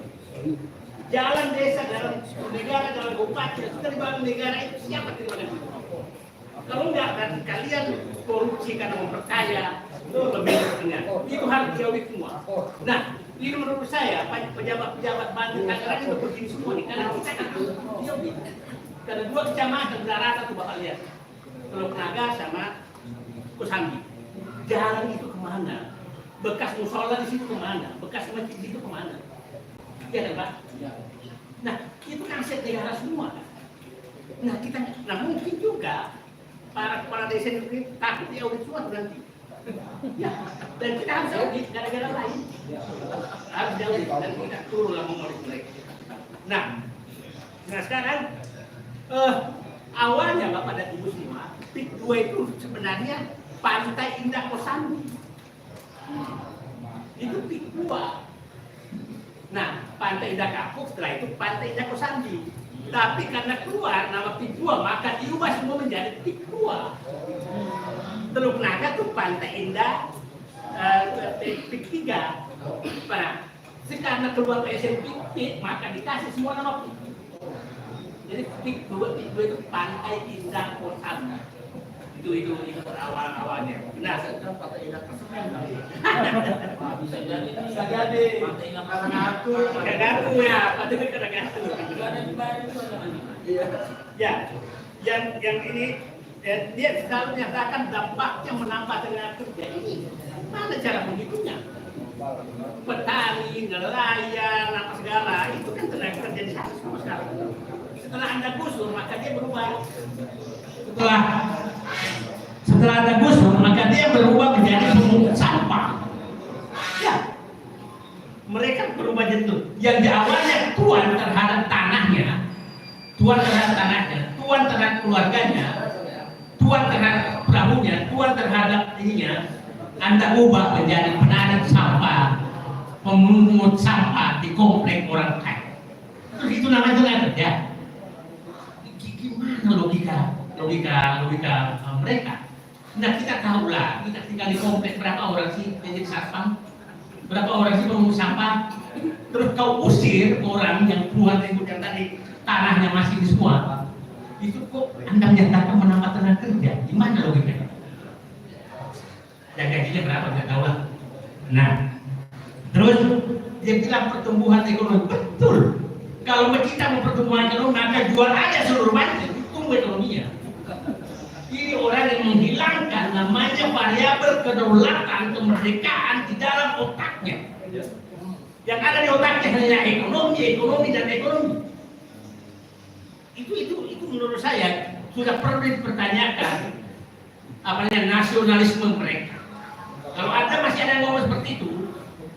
Speaker 7: Jalan desa dalam negara, dalam bupati, dalam negara itu siapa terima kasih? Kalau enggak, dan kalian korupsi karena memperkaya, itu harus diaudit semua. Nah, ini menurut saya pejabat-pejabat Banten Tangerang itu begini semua nih, karena kita kan diaudit. Karena 2 kecamatan sudah rata tuh Bapak lihat, Teluk Naga sama Kosambi. Jalan itu kemana? Bekas musola di situ kemana? Bekas masjid di situ kemana? Iya kan Pak? Nah, itu kan aset negara semua. Nah, mungkin juga para kepala desa itu takut diaudit semua nanti. Ya, dan kita harus audit gara-gara lain. Harus diaudit dan kita turunlah mengaudit mereka. Nah sekarang awalnya Bapak dan Ibu semua, PIK 2 itu sebenarnya Pantai Indah Kosambi. Itu PIK 2. Nah, Pantai Indah Kapuk setelah itu Pantai Indah Kosambi. Tapi karena keluar nama PIK 2, maka diubah semua menjadi PIK 2. Teluk Naga itu Pantai Indah PIK 3. Nah, karena keluar PSN PIK, maka dikasih semua nama PIK. Jadi PIK 2 itu Pantai Indah Kosambi. Itu awal-awalnya. Nah, sekarang Pantai Indah Kosambi.
Speaker 4: Bisa jadi Pantai Indah Karangatu.
Speaker 7: Karangatu ya, Pantai Karangatu.
Speaker 4: Juga ada di Bali itu ada.
Speaker 7: Iya. Ya, yang ini dia selalu menyatakan dampaknya menambah tenaga kerja ini. Mana cara menghitungnya? Petani, nelayan, apa segala itu kan tenaga kerja di sana semua sekarang. Setelah Anda gusur maka dia berubah. Setelah Anda gusur maka dia berubah menjadi pemungut sampah. Ya, mereka berubah jadi itu. Yang di awalnya tuan terhadap tanahnya, tuan terhadap keluarganya, tuan terhadap perahunya, tuan terhadap ininya. Anda ubah menjadi penarik sampah, pemungut sampah di komplek orang kaya. Itu namanya tenaga kerja. Gimana logika mereka? Nah, kita tahulah, kita tinggal di komplek berapa orang sih menjadi satpam, berapa orang sih pemungut sampah. Terus kau usir orang yang puluhan ribu yang tadi tanahnya masih di semua. Itu kok Anda menyatakan menambah tenaga kerja? Gimana logikanya? Dan gajinya berapa nggak tahu lah. Nah, terus dia bilang pertumbuhan ekonomi, betul. Kalau kita mau pertumbuhan ekonomi maka jual aja seluruh banten, tumbuh ekonominya. Ini orang yang menghilangkan namanya variabel kedaulatan, kemerdekaan di dalam otaknya. Yang ada di otaknya hanya ekonomi dan ekonomi. Itu menurut saya sudah perlu dipertanyakan nasionalisme mereka. Kalau Anda masih ada yang ngomong seperti itu,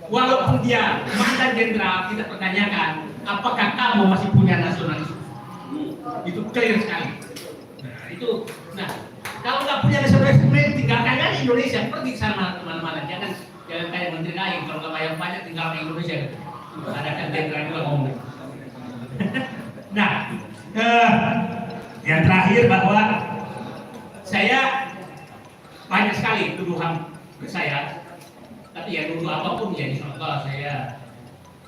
Speaker 7: walaupun dia mantan jenderal, kita pertanyakan, apakah kamu masih punya nasionalisme? Itu clear sekali. Nah, kalau nggak punya nasionalisme, tinggalkan aja Indonesia, pergi ke sana kemana-mana. Jangan kayak menteri lain, kalau nggak bayar pajak tinggal di Indonesia. Ada kan jenderal juga ngomong. Nah, yang terakhir bahwa saya banyak sekali tuduhan ke saya, tapi ya dulu apapun ya insya Allah saya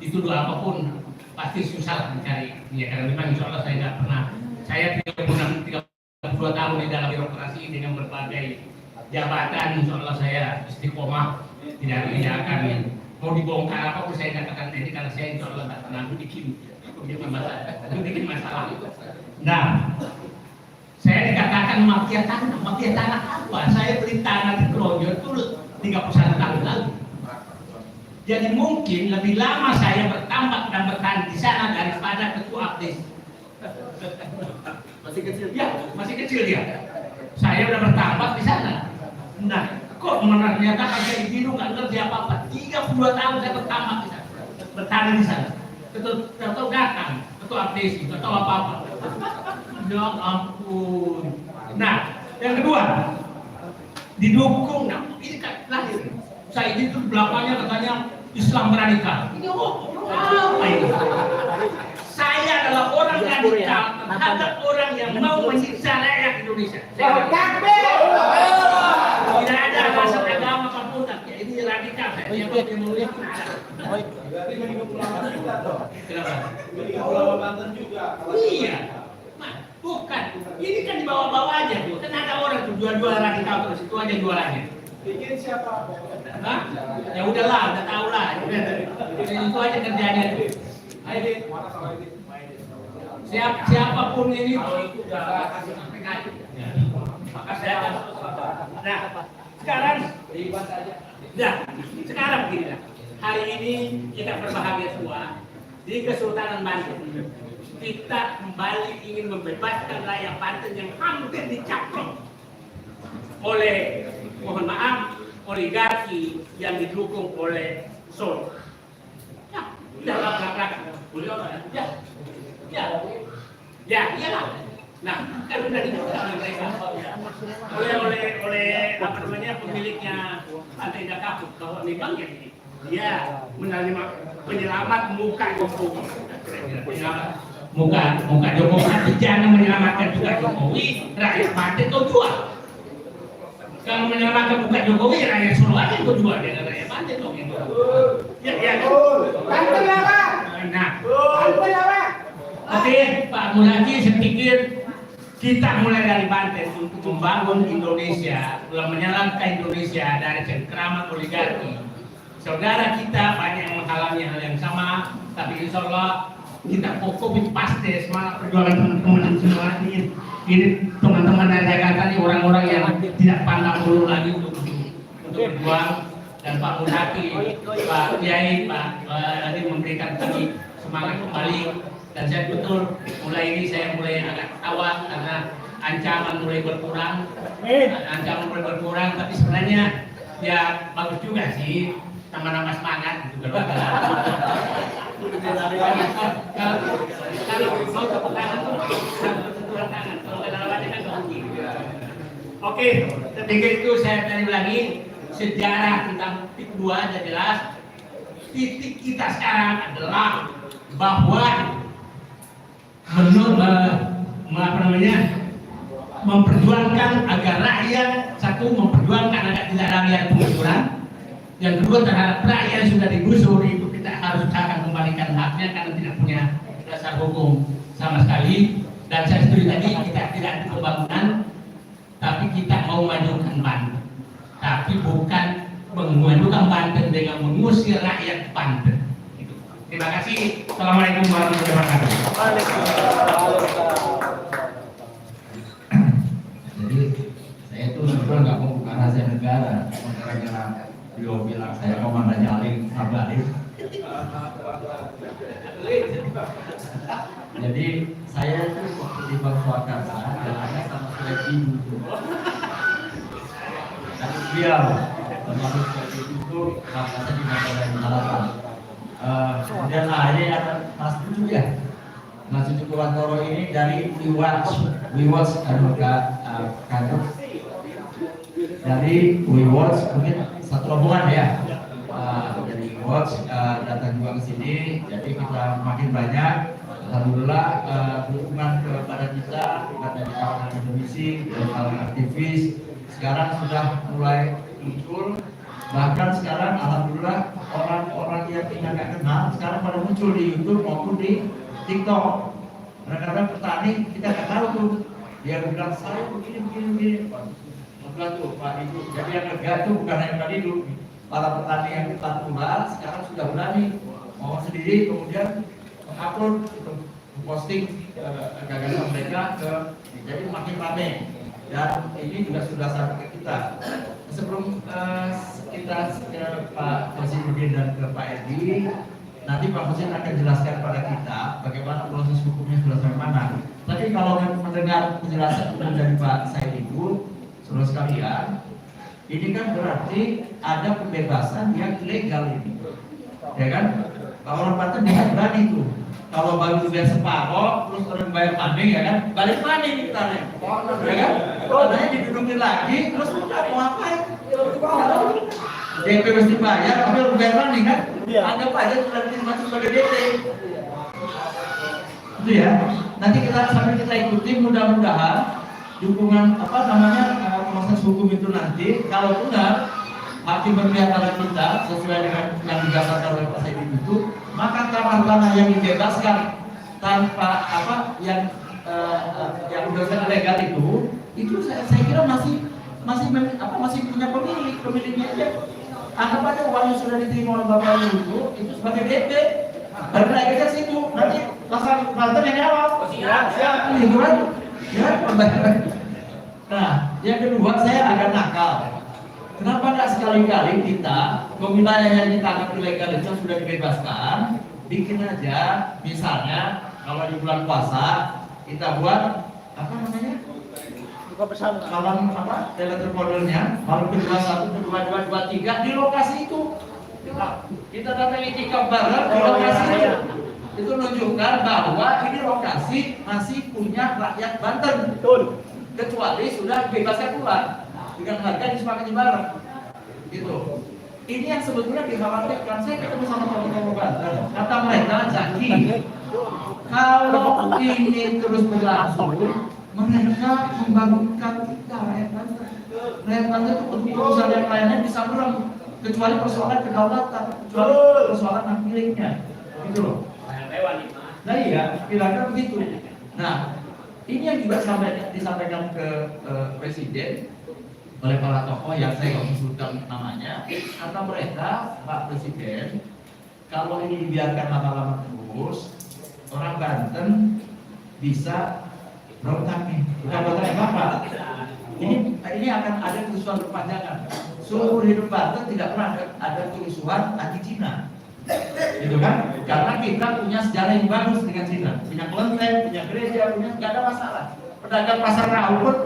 Speaker 7: dituduh apapun pasti susah mencari ya, karena memang insya Allah saya tidak pernah, saya 32 tahun di dalam birokrasi dengan berbagai jabatan, insya Allah saya istiqomah, tidak akan mau dibongkar apapun saya katakan ini, karena saya insya Allah tidak pernah bikin masalah. Nah, saya dikatakan mafia tanah apa? Saya beli tanah di Kerojo itu 31 tahun lalu. Jadi mungkin lebih lama saya bertambah dan bertahan di sana daripada ketua APDES.
Speaker 4: Masih kecil?
Speaker 7: Ya, masih kecil dia. Saya udah bertambah di sana. Nah, kok menyatakan saya izin nggak ngerti apa-apa. 32 tahun saya bertambah di sana, bertahan di sana. Ketua datang, ketua APDES, ketua apa-apa. Ya ampun. Nah, yang kedua, didukung. Nah, ini kan lahir. Saya ini tuh belakangnya katanya Islam radikal. Ini apa ini? Saya adalah orang radikal terhadap orang yang mau menyiksa rakyat Indonesia. Tidak ada alasan agama apapun. Ya, ini radikal. Saya mau iya. Bukan, ini kan di bawah-bawah aja tuh. Kan ada orang tuh dua radikal terus, itu aja jualannya.
Speaker 8: Bikin siapa?
Speaker 7: Hah? Ya udahlah, udah tahu lah. Itu aja kerjanya tuh. Siapapun ini, maka saya akan. Nah, Sekarang ya, sekarang beginilah. Hari ini kita berbahagia semua di Kesultanan Banten. Kita kembali ingin membebaskan rakyat Banten yang hampir dicaplok oleh, mohon maaf, oligarki yang didukung oleh Solo. Ya, iyalah. Nah, kan sudah dibuka oleh mereka, oleh apa namanya, pemiliknya Pantai Indah Kapuk, bahwa memang ya dia menerima penyelamat muka Jokowi. Muka Jokowi, tapi jangan menyelamatkan juga Jokowi, rakyat Banten kau jual. Kalau menyelamatkan muka Jokowi, rakyat Solo aja kau jual dengan rakyat Banten dong. Ya. Banten lah Pak. Nah, Banten lah Pak. Oke, Pak Mulaki, saya pikir kita mulai dari Banten untuk membangun Indonesia, menyelamatkan Indonesia dari cengkraman oligarki. Saudara kita banyak yang mengalami hal yang sama, tapi insya Allah kita kokoh pasti semangat perjuangan teman-teman semua ini teman-teman dari Jakarta ini orang-orang yang tidak pandang bulu lagi untuk berjuang, dan Pak Mulaki, Pak Kiai, Pak tadi memberikan tadi semangat kembali. Dan saya betul saya mulai agak ketawa karena ancaman mulai berkurang, tapi sebenarnya ya bagus juga sih, tambah-tambah semangat gitu kalau mau tepuk tangan tuh sentuhan tangan, kalau nggak lawannya kan rugi. Oke, ketika itu saya tadi lagi sejarah tentang titik 2 sudah jelas. Titik kita sekarang adalah bahwa memperjuangkan agar rakyat, satu, memperjuangkan agar tidak ada rakyat penggusuran. Yang kedua, terhadap rakyat yang sudah digusur itu kita harus usahakan kembalikan haknya karena tidak punya dasar hukum sama sekali. Dan saya setuju tadi, kita tidak anti pembangunan, tapi kita mau majukan Banten, tapi bukan memajukan Banten dengan mengusir rakyat Banten. Terima kasih. Assalamualaikum warahmatullahi wabarakatuh.
Speaker 1: Jadi saya itu sebetulnya nggak mau buka rahasia negara, karena beliau bilang saya komandan Jaling Sabaris. Jadi saya itu waktu di Bang Swakarsa jalannya sama Sulaiman dulu. Dan beliau termasuk seperti itu rasanya di Makassar di Harapan. Kemudian akhirnya ada Mas Cucu ya, Mas Cucu Kewantoro ini dari WeWatch kantor dari WeWatch mungkin satu rombongan ya, dari WeWatch datang juga ke sini, jadi kita makin banyak. Alhamdulillah dukungan kepada kita dari kalangan akademisi, dari kalangan aktivis sekarang sudah mulai muncul. Bahkan sekarang alhamdulillah orang-orang yang kita nggak kenal sekarang pada muncul di YouTube maupun di TikTok. Kadang-kadang petani kita nggak tahu tuh, dia bilang saya begini. Bukan tuh Pak Ibu. Jadi yang lega tuh bukan hanya Pak Ibu, para petani yang hutan tunggal sekarang sudah berani mau sendiri kemudian mengupload, posting gagasan mereka ke, jadi makin ramai. Dan ini juga sudah sampai ke kita. Sebelum kita ke Pak Presiden dan ke Pak Edi, nanti Pak Presiden akan jelaskan pada kita bagaimana proses hukumnya sudah sampai mana. Tapi kalau mendengar penjelasan dari Pak Said itu, saudara sekalian, ini kan berarti ada pembebasan yang ilegal ini, ya kan? Kalau orang Banten dia berani tuh. Kalau baru biar separoh, terus orang bayar panen ya kan, balik panen kita nih, ya kan? Katanya didudukin lagi, terus udah mau ngapain? DP mesti bayar, tapi orang bayar panen kan? Anggap aja sudah diterima sebagai DP. Itu ya. Nanti kita sambil kita ikuti, mudah-mudahan dukungan proses hukum itu nanti kalau benar hakim berpihak pada kita sesuai dengan yang didasarkan oleh Pak Said itu, maka tanah-tanah yang dibebaskan tanpa yang berdasarkan legal itu saya kira masih punya pemiliknya aja. Anggap aja uang yang sudah diterima oleh Bapak itu sebagai DP. Karena aja situ nanti pasar Banten yang awal. Siap. Lingkungan. Ya, pembayaran. Nah, yang kedua saya agak nakal.
Speaker 4: Kenapa nggak sekali-kali kita wilayah yang ditangkap ilegal itu sudah dibebaskan, bikin aja, misalnya kalau di bulan puasa kita buat apa namanya? Malam apa? Telepondernya malam ke-21, ke-22, 23 di lokasi itu. Kita datang itikaf bareng di lokasi itu. Itu menunjukkan bahwa ini lokasi masih punya rakyat Banten. Betul. Kecuali sudah bebaskan pulang dengan harga disepakati bareng. Gitu. Ini yang sebetulnya dikhawatirkan. Saya ketemu sama teman-teman Banten. Kata mereka, Zaki, kalau ini terus berlangsung, mereka membangunkan kita rakyat Banten. Rakyat Banten itu untuk urusan yang lainnya bisa merem, kecuali persoalan kedaulatan, kecuali persoalan hak miliknya, gitu loh. Nah iya, kira-kira begitu. Nah, ini yang juga disampaikan ke Presiden oleh para tokoh yang saya nggak sebutkan namanya. Kata mereka, Pak Presiden, kalau ini dibiarkan lama-lama terus, orang Banten bisa berontak nih. Bukan berontak apa? Ini akan ada kerusuhan berpanjangan. Seumur hidup Banten tidak pernah ada kerusuhan anti Cina. Gitu kan? Karena kita punya sejarah yang bagus dengan Cina, punya kelenteng, punya gereja, nggak ada masalah. Pedagang pasar Rau pun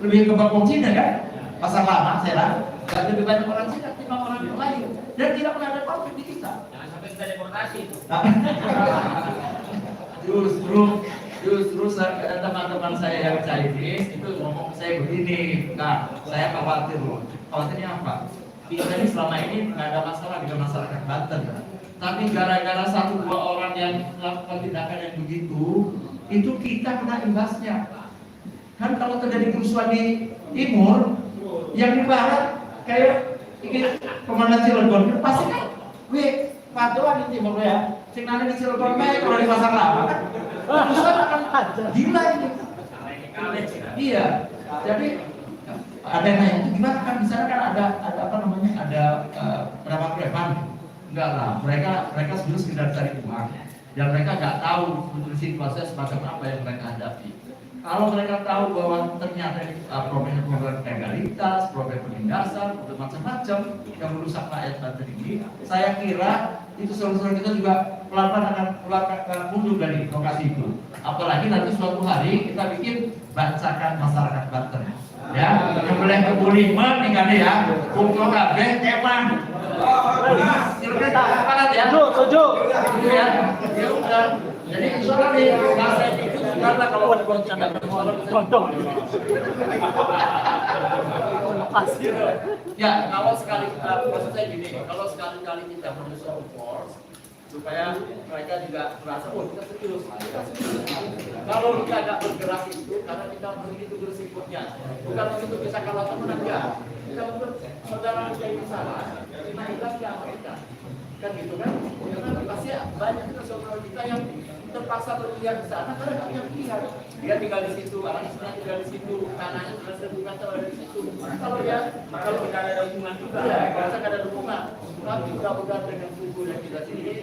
Speaker 4: lebih ke Bangkok Cina kan? Pasar lama, Serang, lebih banyak orang Cina ketimbang orang yang lain, dan tidak pernah ada konflik di kita.
Speaker 7: Jangan sampai kita deportasi.
Speaker 4: Justru teman-teman saya yang Chinese itu ngomong ke saya begini, Kak, saya khawatir loh. Khawatirnya apa? Kita ini selama ini nggak ada masalah dengan masyarakat Banten. Tapi gara-gara 1-2 orang yang melakukan tindakan yang begitu, itu kita kena imbasnya. Kan kalau terjadi kerusuhan di timur, yang di barat kayak ini Komandan Cilegon, pasti kan, patuan di timur ya. Signalnya di Cilegon, kalau di pasar lama kan, kerusuhan akan gila ini. Iya, jadi ada yang nanya, itu gimana kan di sana kan ada apa namanya, ada berapa preman? Enggak lah, mereka sebenarnya sekedar cari uang dan mereka nggak tahu situasi semacam apa yang mereka hadapi. Kalau mereka tahu bahwa ternyata problem legalitas, problem penindasan, problem macam-macam yang merusak rakyat Banten ini, saya kira itu saudara kita juga pelan-pelan akan mundur dari lokasi itu. Apalagi nanti suatu hari kita bikin bancakan masyarakat Banten. Ya, boleh kebuliman nih kan ya, pukul kabeh emang. Kira-kira sepakat ya? Setuju. Ya, ya udah. Jadi soal di bahasa itu karena kalau contoh. Ya, kalau sekali maksud saya gini, kalau sekali-kali kita menyusun force supaya mereka juga merasa kita serius. Kalau kita agak bergerak itu karena kita begitu bersikapnya, bukan untuk bisa kalah teman enggak. Kita untuk saudara kita yang salah, kita hilang di Amerika, kan gitu kan? Karena pasti banyak saudara kita yang terpaksa berpihak di sana karena nggak punya pilihan. Dia tinggal di situ, orang Islam tinggal di situ, tanahnya sudah terbuka di situ. Kalau tidak ada dukungan juga, merasa tidak ada dukungan. Tapi mudah-mudahan dengan suku yang kita sini,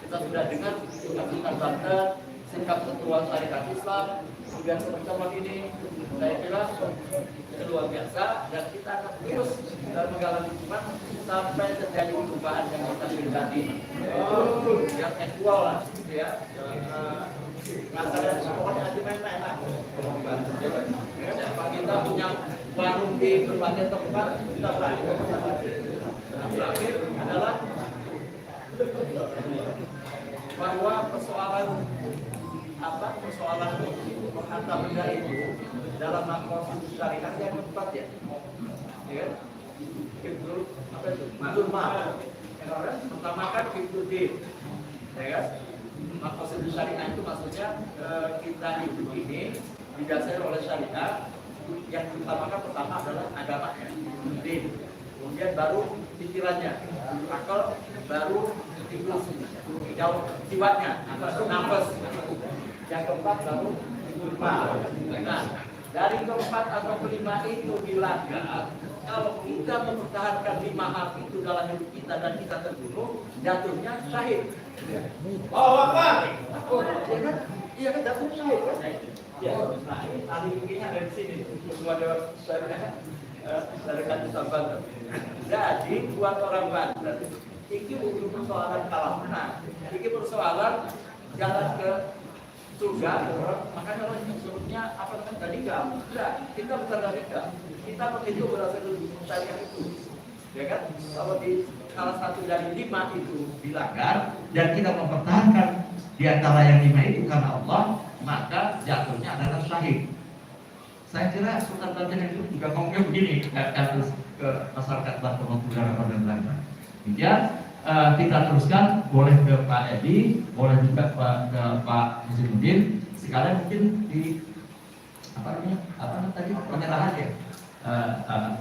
Speaker 4: kita sudah dengar sikap Banten, sikap ketua Syarikat Islam, dan teman-teman ini, saya kira luar biasa dan kita akan terus menggalang dukungan sampai terjadi perubahan yang kita terjadi. Yang aktual lah, gitu ya. Masalah pokoknya aja enak. Kita punya warung di berbagai tempat, kita berani. Terakhir adalah bahwa persoalan harta benda itu dalam konstitusi syariat yang keempat ya, itu apa itu? Mazlumah. Pertama kan itu ya kan? Konstitusi syariat itu maksudnya kita hidup ini didasari oleh syariat. Yang diutamakan pertama adalah agamanya, kemudian baru pikirannya, akal, baru jiwanya, nafas. Yang keempat baru kelima. Nah, dari keempat atau kelima itu dilanggar, kalau kita mempertahankan 5 hal itu dalam hidup kita dan kita terbunuh, jatuhnya syahid. Oh, apa? Iya kan jatuhnya syahid kan? Ya, nah, ahli fikihnya dari sini. Semua dewa syariat. dari kata Banten. Jadi buat orang Banten, ini bukan persoalan kalah menang, ini persoalan jalan ke surga. Makanya orang sebutnya apa namanya tadi enggak, kita bukan radikal, kita begitu berasal dari syariat itu, ya kan? Kalau di salah satu dari 5 itu dilanggar dan kita mempertahankan di antara yang 5 itu karena Allah, maka jatuhnya adalah syahid. Saya kira Sultan Banten itu juga ngomongnya begini ke masyarakat Banten maupun negara Belanda. Kemudian kita teruskan, boleh ke Pak Edi, boleh juga ke Pak Hazimuddin. Sekalian mungkin di apa namanya tadi penyerahan ya.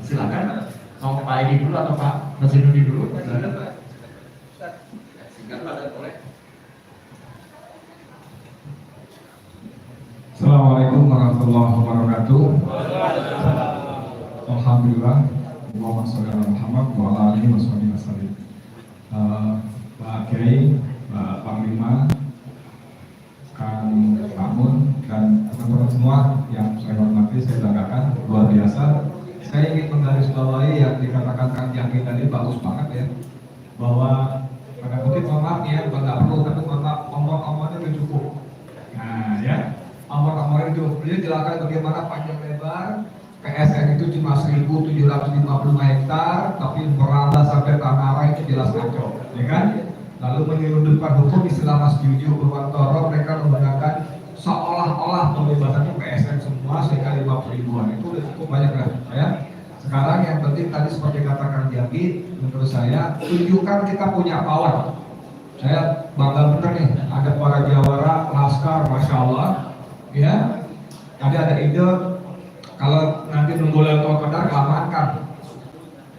Speaker 4: Silakan mau ke Pak Edi dulu atau Pak Hazimuddin dulu. Singkat pada boleh.
Speaker 8: Assalamualaikum warahmatullahi wabarakatuh. Alhamdulillah. Allahumma sholli ala Muhammad wa ala alihi wasallam. Pak Kiai, Pak Panglima, Kang Amun dan teman-teman semua yang saya hormati, saya banggakan, luar biasa. Saya ingin menggarisbawahi yang dikatakan Kang Jaki tadi, bagus banget ya, bahwa pada kutip mohon maaf ya, bukan nggak perlu, tapi mohon maaf, omong-omongnya udah cukup. Nah ya, omong-omong itu beliau jelaskan bagaimana panjang lebar PSN itu cuma 1.750 hektar, tapi merambah sampai Tanara itu jelas kacau, ya kan? Lalu menyelundupkan hukum istilah Mas Juju Purwantoro, mereka menggunakan seolah-olah pembebasannya PSN semua sehingga 50.000-an, itu udah cukup banyak lah, ya. Sekarang yang penting tadi seperti katakan Jaki, menurut saya tunjukkan kita punya power. Saya bangga bener nih, ada para jawara, laskar, masya Allah, ya. Tadi ada ide kalau nanti nunggu Lailatul Qadar kelamaan kan,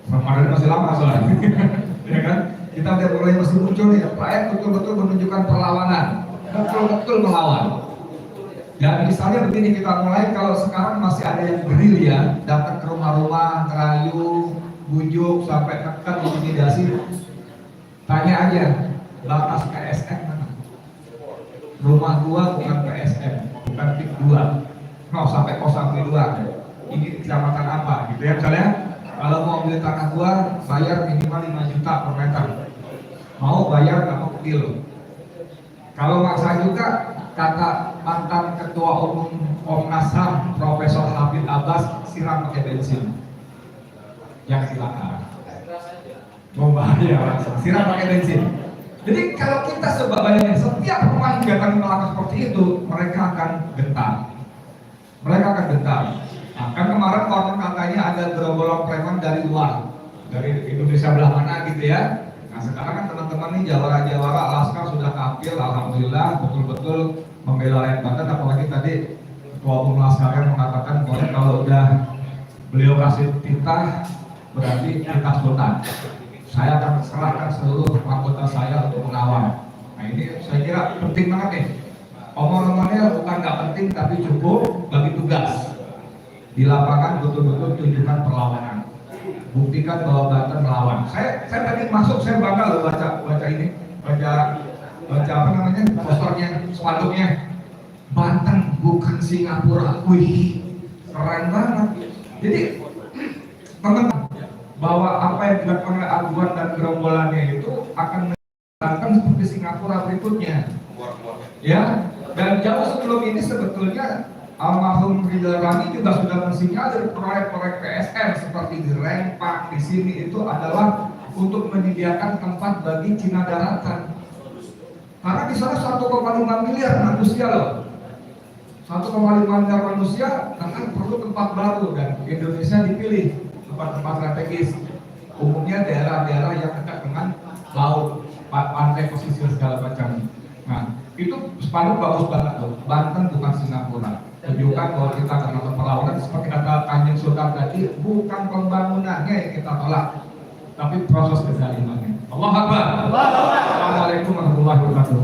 Speaker 8: Ramadan masih lama soalnya, ya kan? Kita udah mulai mesti muncul nih, rakyat betul-betul menunjukkan perlawanan, betul-betul melawan. Dan misalnya begini, kita mulai kalau sekarang masih ada yang gerilya, datang ke rumah-rumah, ngerayu, bujuk, sampai tekan, intimidasi. Tanya aja, batas PSN mana? Rumah gua bukan PSN, bukan PIK 2, mau sampai Kosambi 2. Ini kecamatan apa? Gitu ya misalnya. Kalau mau beli tanah gua, bayar minimal 5 juta per meter. Mau bayar nggak mau deal. Kalau maksa juga, kata mantan ketua umum Komnas HAM Profesor Habib Abbas, siram pakai bensin. Yang silakan. Mau bayar, siram pakai bensin. Jadi kalau kita sebaliknya setiap rumah yang datang melakukan seperti itu, mereka akan gentar. Mereka akan gentar. Nah, kan kemarin konon katanya ada gerombolan preman dari luar, dari Indonesia belah mana gitu ya. Nah sekarang kan teman-teman nih jawara-jawara laskar sudah kafir, alhamdulillah betul-betul membela rakyat Banten. Apalagi tadi ketua umum laskar yang mengatakan kalau udah beliau kasih titah berarti titah sultan. Saya akan serahkan seluruh anggota saya untuk mengawal. Nah ini saya kira penting banget nih. Omong-omongnya bukan nggak penting tapi cukup bagi tugas. Di lapangan betul-betul tunjukkan perlawanan. Buktikan bahwa Banten melawan. Saya tadi masuk, saya bangga loh baca ini, baca apa namanya, posternya, spanduknya. Banten bukan Singapura. Wih, keren banget. Jadi teman-teman, bahwa apa yang dilakukan oleh Aguan dan gerombolannya itu akan mendatangkan seperti Singapura berikutnya. Ya, dan jauh sebelum ini sebetulnya almarhum Ridwan Rani juga sudah mensinyalir proyek-proyek PSN seperti di Rempang di sini itu adalah untuk menyediakan tempat bagi Cina daratan. Karena di sana 1,5 miliar manusia loh. 1,5 miliar manusia akan perlu tempat baru dan Indonesia dipilih tempat-tempat strategis. Umumnya daerah-daerah yang dekat dengan laut, pantai, pesisir segala macam. Nah, itu spanduk bagus banget loh. Banten bukan Singapura. Tunjukkan bahwa kita akan melakukan perlawanan seperti kata Kanjeng Sultan tadi, bukan pembangunannya yang kita tolak, tapi proses kezalimannya. Allahu Akbar. Assalamualaikum warahmatullahi wabarakatuh.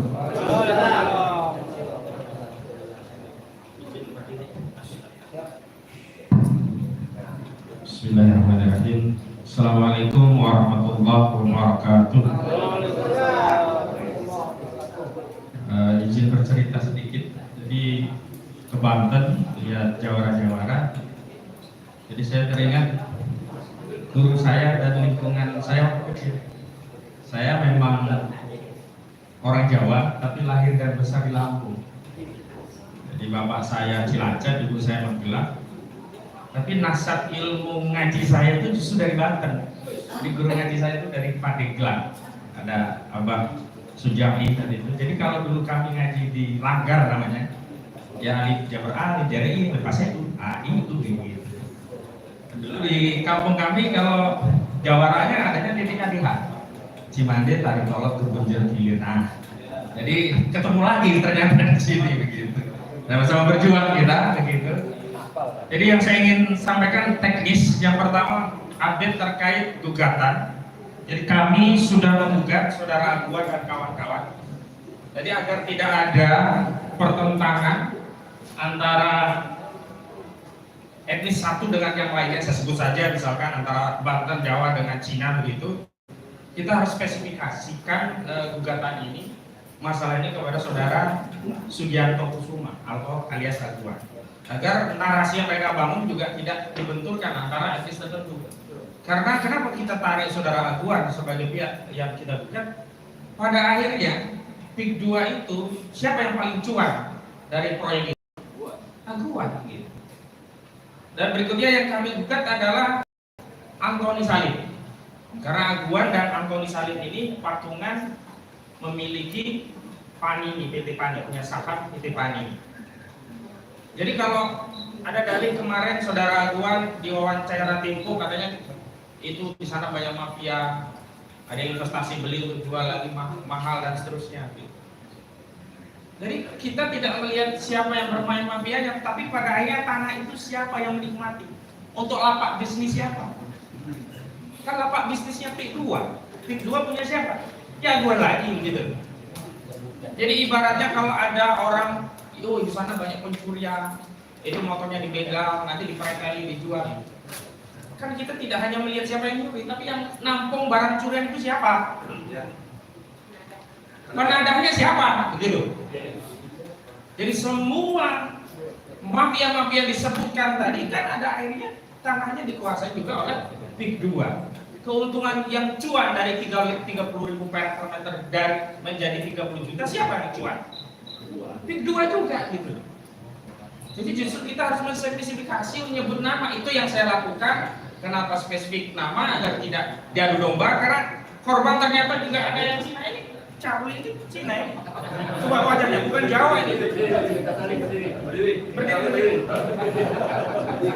Speaker 9: Bismillahirrahmanirrahim. Assalamualaikum warahmatullahi wabarakatuh. Izin bercerita sedikit. Jadi ke Banten lihat jawara-jawara. Jadi saya teringat guru saya dan lingkungan saya waktu kecil. Saya memang orang Jawa, tapi lahir dan besar di Lampung. Jadi bapak saya Cilacap, ibu saya Magelang. Tapi nasab ilmu ngaji saya itu justru dari Banten. Jadi guru ngaji saya itu dari Pandeglang. Ada Abah Sujami tadi itu. Jadi kalau dulu kami ngaji di Langgar namanya, ya alif jabar alif jadi ini lepasnya itu itu gitu. Dulu di kampung kami kalau jawaranya adanya titik adihan. Cimande, tarik tolak, Turbunjel, Gilir. Nah, jadi ketemu lagi ternyata di sini begitu. Sama-sama berjuang kita begitu. Jadi yang saya ingin sampaikan teknis, yang pertama update terkait gugatan. Jadi kami sudah menggugat saudara Agua dan kawan-kawan. Jadi agar tidak ada pertentangan antara etnis satu dengan yang lainnya, saya sebut saja misalkan antara Banten, Jawa dengan Cina begitu. Kita harus spesifikasikan gugatan ini, masalah ini kepada saudara Sugianto Kusuma atau alias Agua, agar narasi yang mereka bangun juga tidak dibenturkan antara etnis tertentu. Karena kenapa kita tarik saudara Aguan sebagai pihak yang kita gugat? Pada akhirnya PIK 2 itu siapa yang paling cuan dari proyek itu? Aguan gitu. Dan berikutnya yang kami gugat adalah Antoni Salim. Karena Aguan dan Antoni Salim ini patungan memiliki Panini, PT Panini, punya saham PT Panini. Jadi kalau ada dalih kemarin saudara Aguan di wawancara Tempo katanya itu di sana banyak mafia, ada investasi beli untuk jual lagi mahal dan seterusnya. Jadi kita tidak melihat siapa yang bermain mafianya, tapi pada akhirnya tanah itu siapa yang menikmati. Untuk lapak bisnis siapa? Kan lapak bisnisnya PIK 2. PIK 2 punya siapa? Ya Aguan lagi gitu. Jadi ibaratnya kalau ada orang di sana banyak pencurian, itu motornya dibegal, nanti dipereteli, dijual. Kan kita tidak hanya melihat siapa yang nyuri, tapi yang nampung barang curian itu siapa? Penadahnya siapa? Begitu. Jadi semua mafia-mafia disebutkan tadi kan ada akhirnya tanahnya dikuasai juga oleh PIK 2. Keuntungan yang cuan dari 30.000 perak per meter dan menjadi 30 juta siapa yang cuan? PIK 2 juga gitu. Jadi justru kita harus menspesifikasi, menyebut nama. Itu yang saya lakukan. Kenapa spesifik nama agar tidak diadu domba? Karena korban ternyata juga ada yang Cina ini. Cabul itu Cina ini. Coba wajahnya bukan Jawa ini.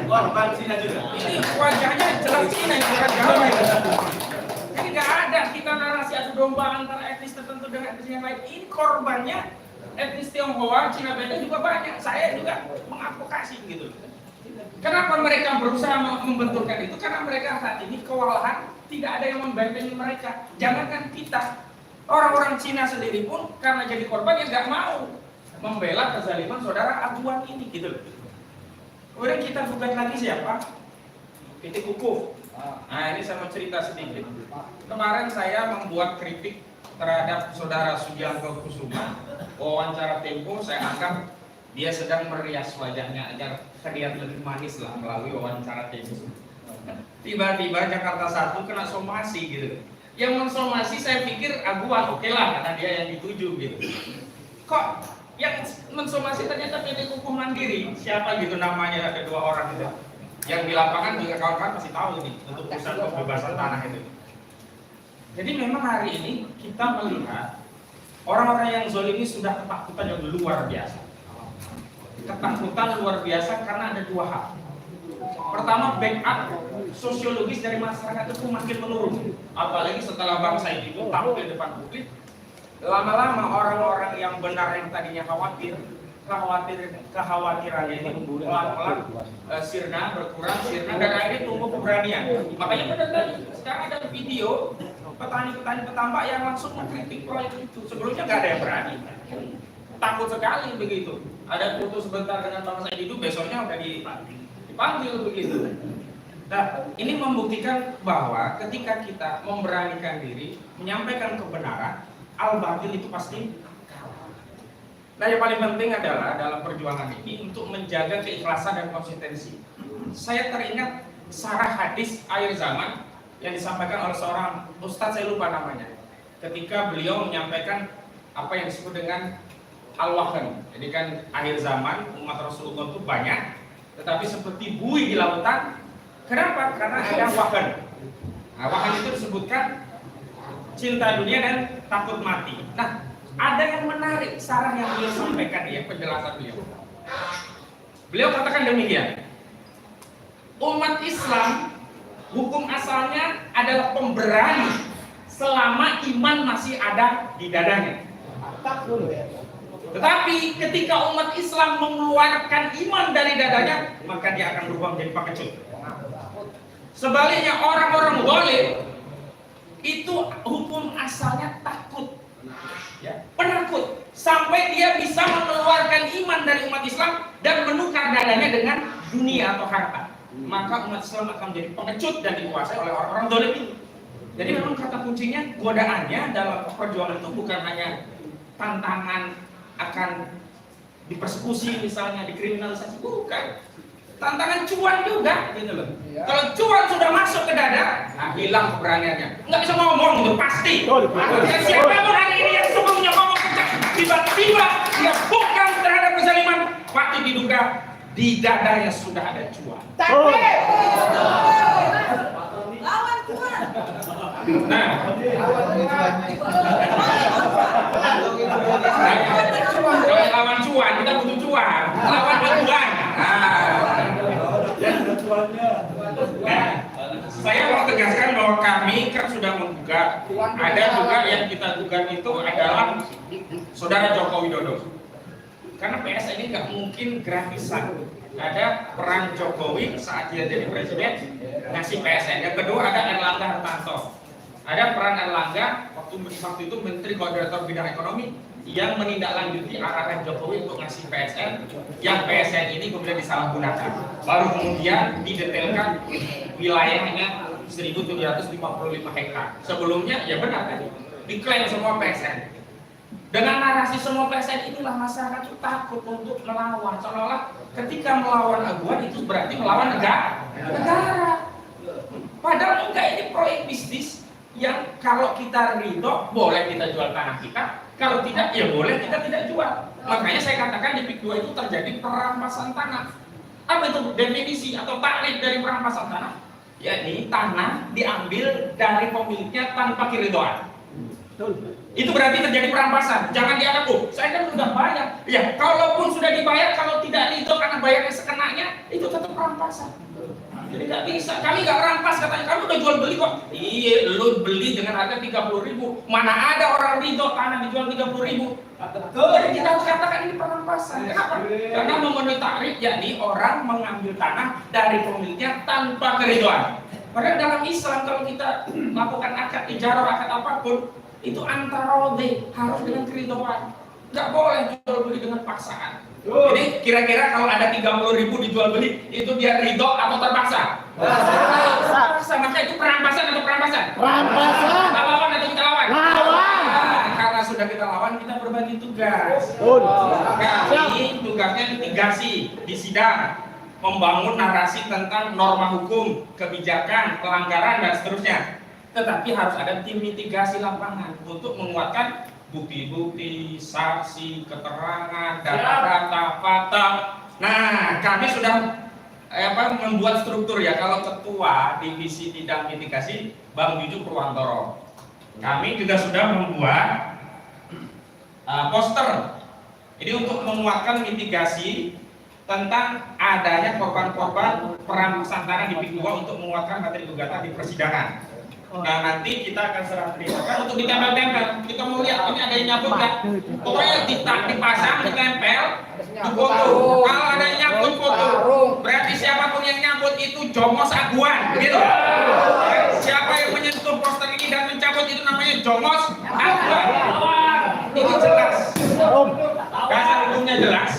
Speaker 9: Korban Cina juga. Ini wajahnya jelas Cina ini bukan Jawa ini. Jadi nggak ada kita narasi adu domba antara etnis tertentu dengan etnis yang lain. Ini korbannya etnis Tionghoa, Cina beda juga banyak. Saya juga mengadvokasi gitu. Kenapa mereka berusaha membenturkan itu? Karena mereka saat ini kewalahan, tidak ada yang membentengi mereka. Jangankan kita, orang-orang Cina sendiri pun karena jadi korban yang nggak mau membela kezaliman saudara Aguan ini gitu. Kemudian kita gugat lagi siapa? PT Kuku. Nah ini saya mau cerita sedikit. Kemarin saya membuat kritik terhadap saudara Sugianto Kusuma. Wawancara Tempo saya anggap dia sedang merias wajahnya agar terlihat lebih manis lah melalui wawancara Tempo. Tiba-tiba Jakarta 1 kena somasi gitu. Yang mensomasi saya pikir Aguan, oke lah karena dia yang dituju gitu. Kok yang mensomasi ternyata PT Kuku Mandiri, siapa gitu namanya, ada 2 orang gitu. Yang di lapangan juga kawan-kawan pasti tahu nih untuk pusat pembebasan tanah itu. Jadi memang hari ini kita melihat orang-orang yang zalim ini sudah ketakutan yang luar biasa. Ketakutan luar biasa karena ada 2 hal. Pertama, backup sosiologis dari masyarakat itu makin menurun. Apalagi setelah bangsa itu tampil di depan publik, lama-lama orang-orang yang benar yang tadinya kekhawatiran ini pelan-pelan sirna, berkurang, dan akhirnya tumbuh keberanian. Makanya benar tadi, sekarang ada video petani-petani petambak yang langsung mengkritik proyek itu. Sebelumnya nggak ada yang berani. Takut sekali begitu. Ada foto sebentar dengan bangsa itu, besoknya udah dipanggil begitu. Nah, ini membuktikan bahwa ketika kita memberanikan diri, menyampaikan kebenaran, al-batil itu pasti kalah. Nah, yang paling penting adalah dalam perjuangan ini untuk menjaga keikhlasan dan konsistensi. Saya teringat sarah hadis akhir zaman yang disampaikan oleh seorang ustadz, saya lupa namanya, ketika beliau menyampaikan apa yang disebut dengan al-wahan. Jadi kan akhir zaman umat Rasulullah itu banyak, tetapi seperti buih di lautan. Kenapa? Karena ada wahan. Nah, wahan itu disebutkan cinta dunia dan takut mati. Nah, ada yang menarik sarah yang beliau sampaikan, ya, penjelasan beliau. Beliau katakan demikian. Umat Islam hukum asalnya adalah pemberani selama iman masih ada di dadanya. Tetapi ketika umat Islam mengeluarkan iman dari dadanya, maka dia akan berubah menjadi pengecut. Sebaliknya orang-orang zalim itu hukum asalnya takut, ya, penakut, sampai dia bisa mengeluarkan iman dari umat Islam dan menukar dadanya dengan dunia atau harta. Maka umat Islam akan menjadi pengecut dan dikuasai oleh orang-orang zalim ini. Jadi memang kata kuncinya, godaannya dalam perjuangan itu bukan hanya tantangan akan dipersekusi, misalnya dikriminalisasi, bukan. Tantangan cuan juga, gitu loh. Kalau cuan sudah masuk ke dada, nah hilang keberaniannya. Nggak bisa ngomong, itu pasti. Siapapun hari ini yang sebelumnya ngomong kencang, tiba-tiba dia bukan terhadap kezaliman, pasti diduga di dadanya sudah ada cuan.
Speaker 10: Lawan cuan.
Speaker 9: Nah, jangan lawan cuan, kita butuh cuan. Lawan aduan. Nah, saya mau tegaskan bahwa kami kan sudah menggugat. Ada juga yang kita gugat itu adalah Saudara Joko Widodo. Karena PSN ini nggak mungkin gratisan. Ada peran Jokowi saat dia jadi presiden ngasih PSN. Yang kedua ada Erlangga Hartarto. Ada peran Erlangga waktu itu Menteri Koordinator Bidang Ekonomi yang menindaklanjuti arahan Jokowi untuk ngasih PSN, yang PSN ini kemudian disalahgunakan. Baru kemudian didetailkan wilayahnya 1.755 hektar. Sebelumnya ya benar tadi diklaim semua PSN. Dengan narasi semua PSN inilah masyarakat itu takut untuk melawan, seolah-olah ketika melawan aguan itu berarti melawan negara. Padahal enggak, ini proyek bisnis yang kalau kita ridho boleh kita jual tanah kita, kalau tidak ya boleh kita tidak jual. Makanya saya katakan di PIK 2 itu terjadi perampasan tanah. Apa itu definisi atau takrif dari perampasan tanah? Yakni tanah diambil dari pemiliknya tanpa keridhaan. Itu berarti terjadi perampasan. Jangan dianggap, oh saya kan sudah bayar. Ya, kalaupun sudah dibayar, kalau tidak ridho karena bayarnya sekenanya, itu tetap perampasan. Jadi nggak bisa. Kami nggak rampas, katanya kamu udah jual beli kok. Iya, lu beli dengan harga 30.000. Mana ada orang ridho tanah dijual 30.000? Jadi kita harus katakan ini perampasan. Kenapa? Karena memenuhi takrif, yakni orang mengambil tanah dari pemiliknya tanpa keridhaan. Padahal dalam Islam kalau kita melakukan akad ijarah, akad apapun, itu antarode, harus dengan keridhaan. Nggak boleh jual beli dengan paksaan. Jadi kira-kira kalau ada 30.000 dijual beli, itu dia ridho atau terpaksa? Terpaksa. Maka itu perampasan atau perampasan? Perampasan. Lawan atau kita lawan? Lawan. Karena sudah kita lawan, kita berbagi tugas. Kami tugasnya mitigasi di sidang, membangun narasi tentang norma hukum, kebijakan, pelanggaran dan seterusnya. Tetapi harus ada tim mitigasi lapangan untuk menguatkan bukti-bukti, saksi, keterangan, data-data, fakta. Nah, kami sudah membuat struktur ya. Kalau ketua divisi tindak mitigasi Bang Juju Purwantoro, kami juga sudah membuat poster. Ini untuk menguatkan mitigasi tentang adanya korban-korban perampasan tanah di PIK 2 untuk menguatkan materi gugatan di persidangan. Nah, nanti kita akan serah terima untuk ditempel-tempel. Kita mau lihat ini ada yang nyabut nggak? Pokoknya dipasang, ditempel, difoto. Kalau ada yang nyabut foto, berarti siapapun yang nyabut itu jongos aguan, gitu. Siapa yang menyentuh poster ini dan mencabut itu namanya jongos aguan. Ini jelas. Dasar hukumnya jelas.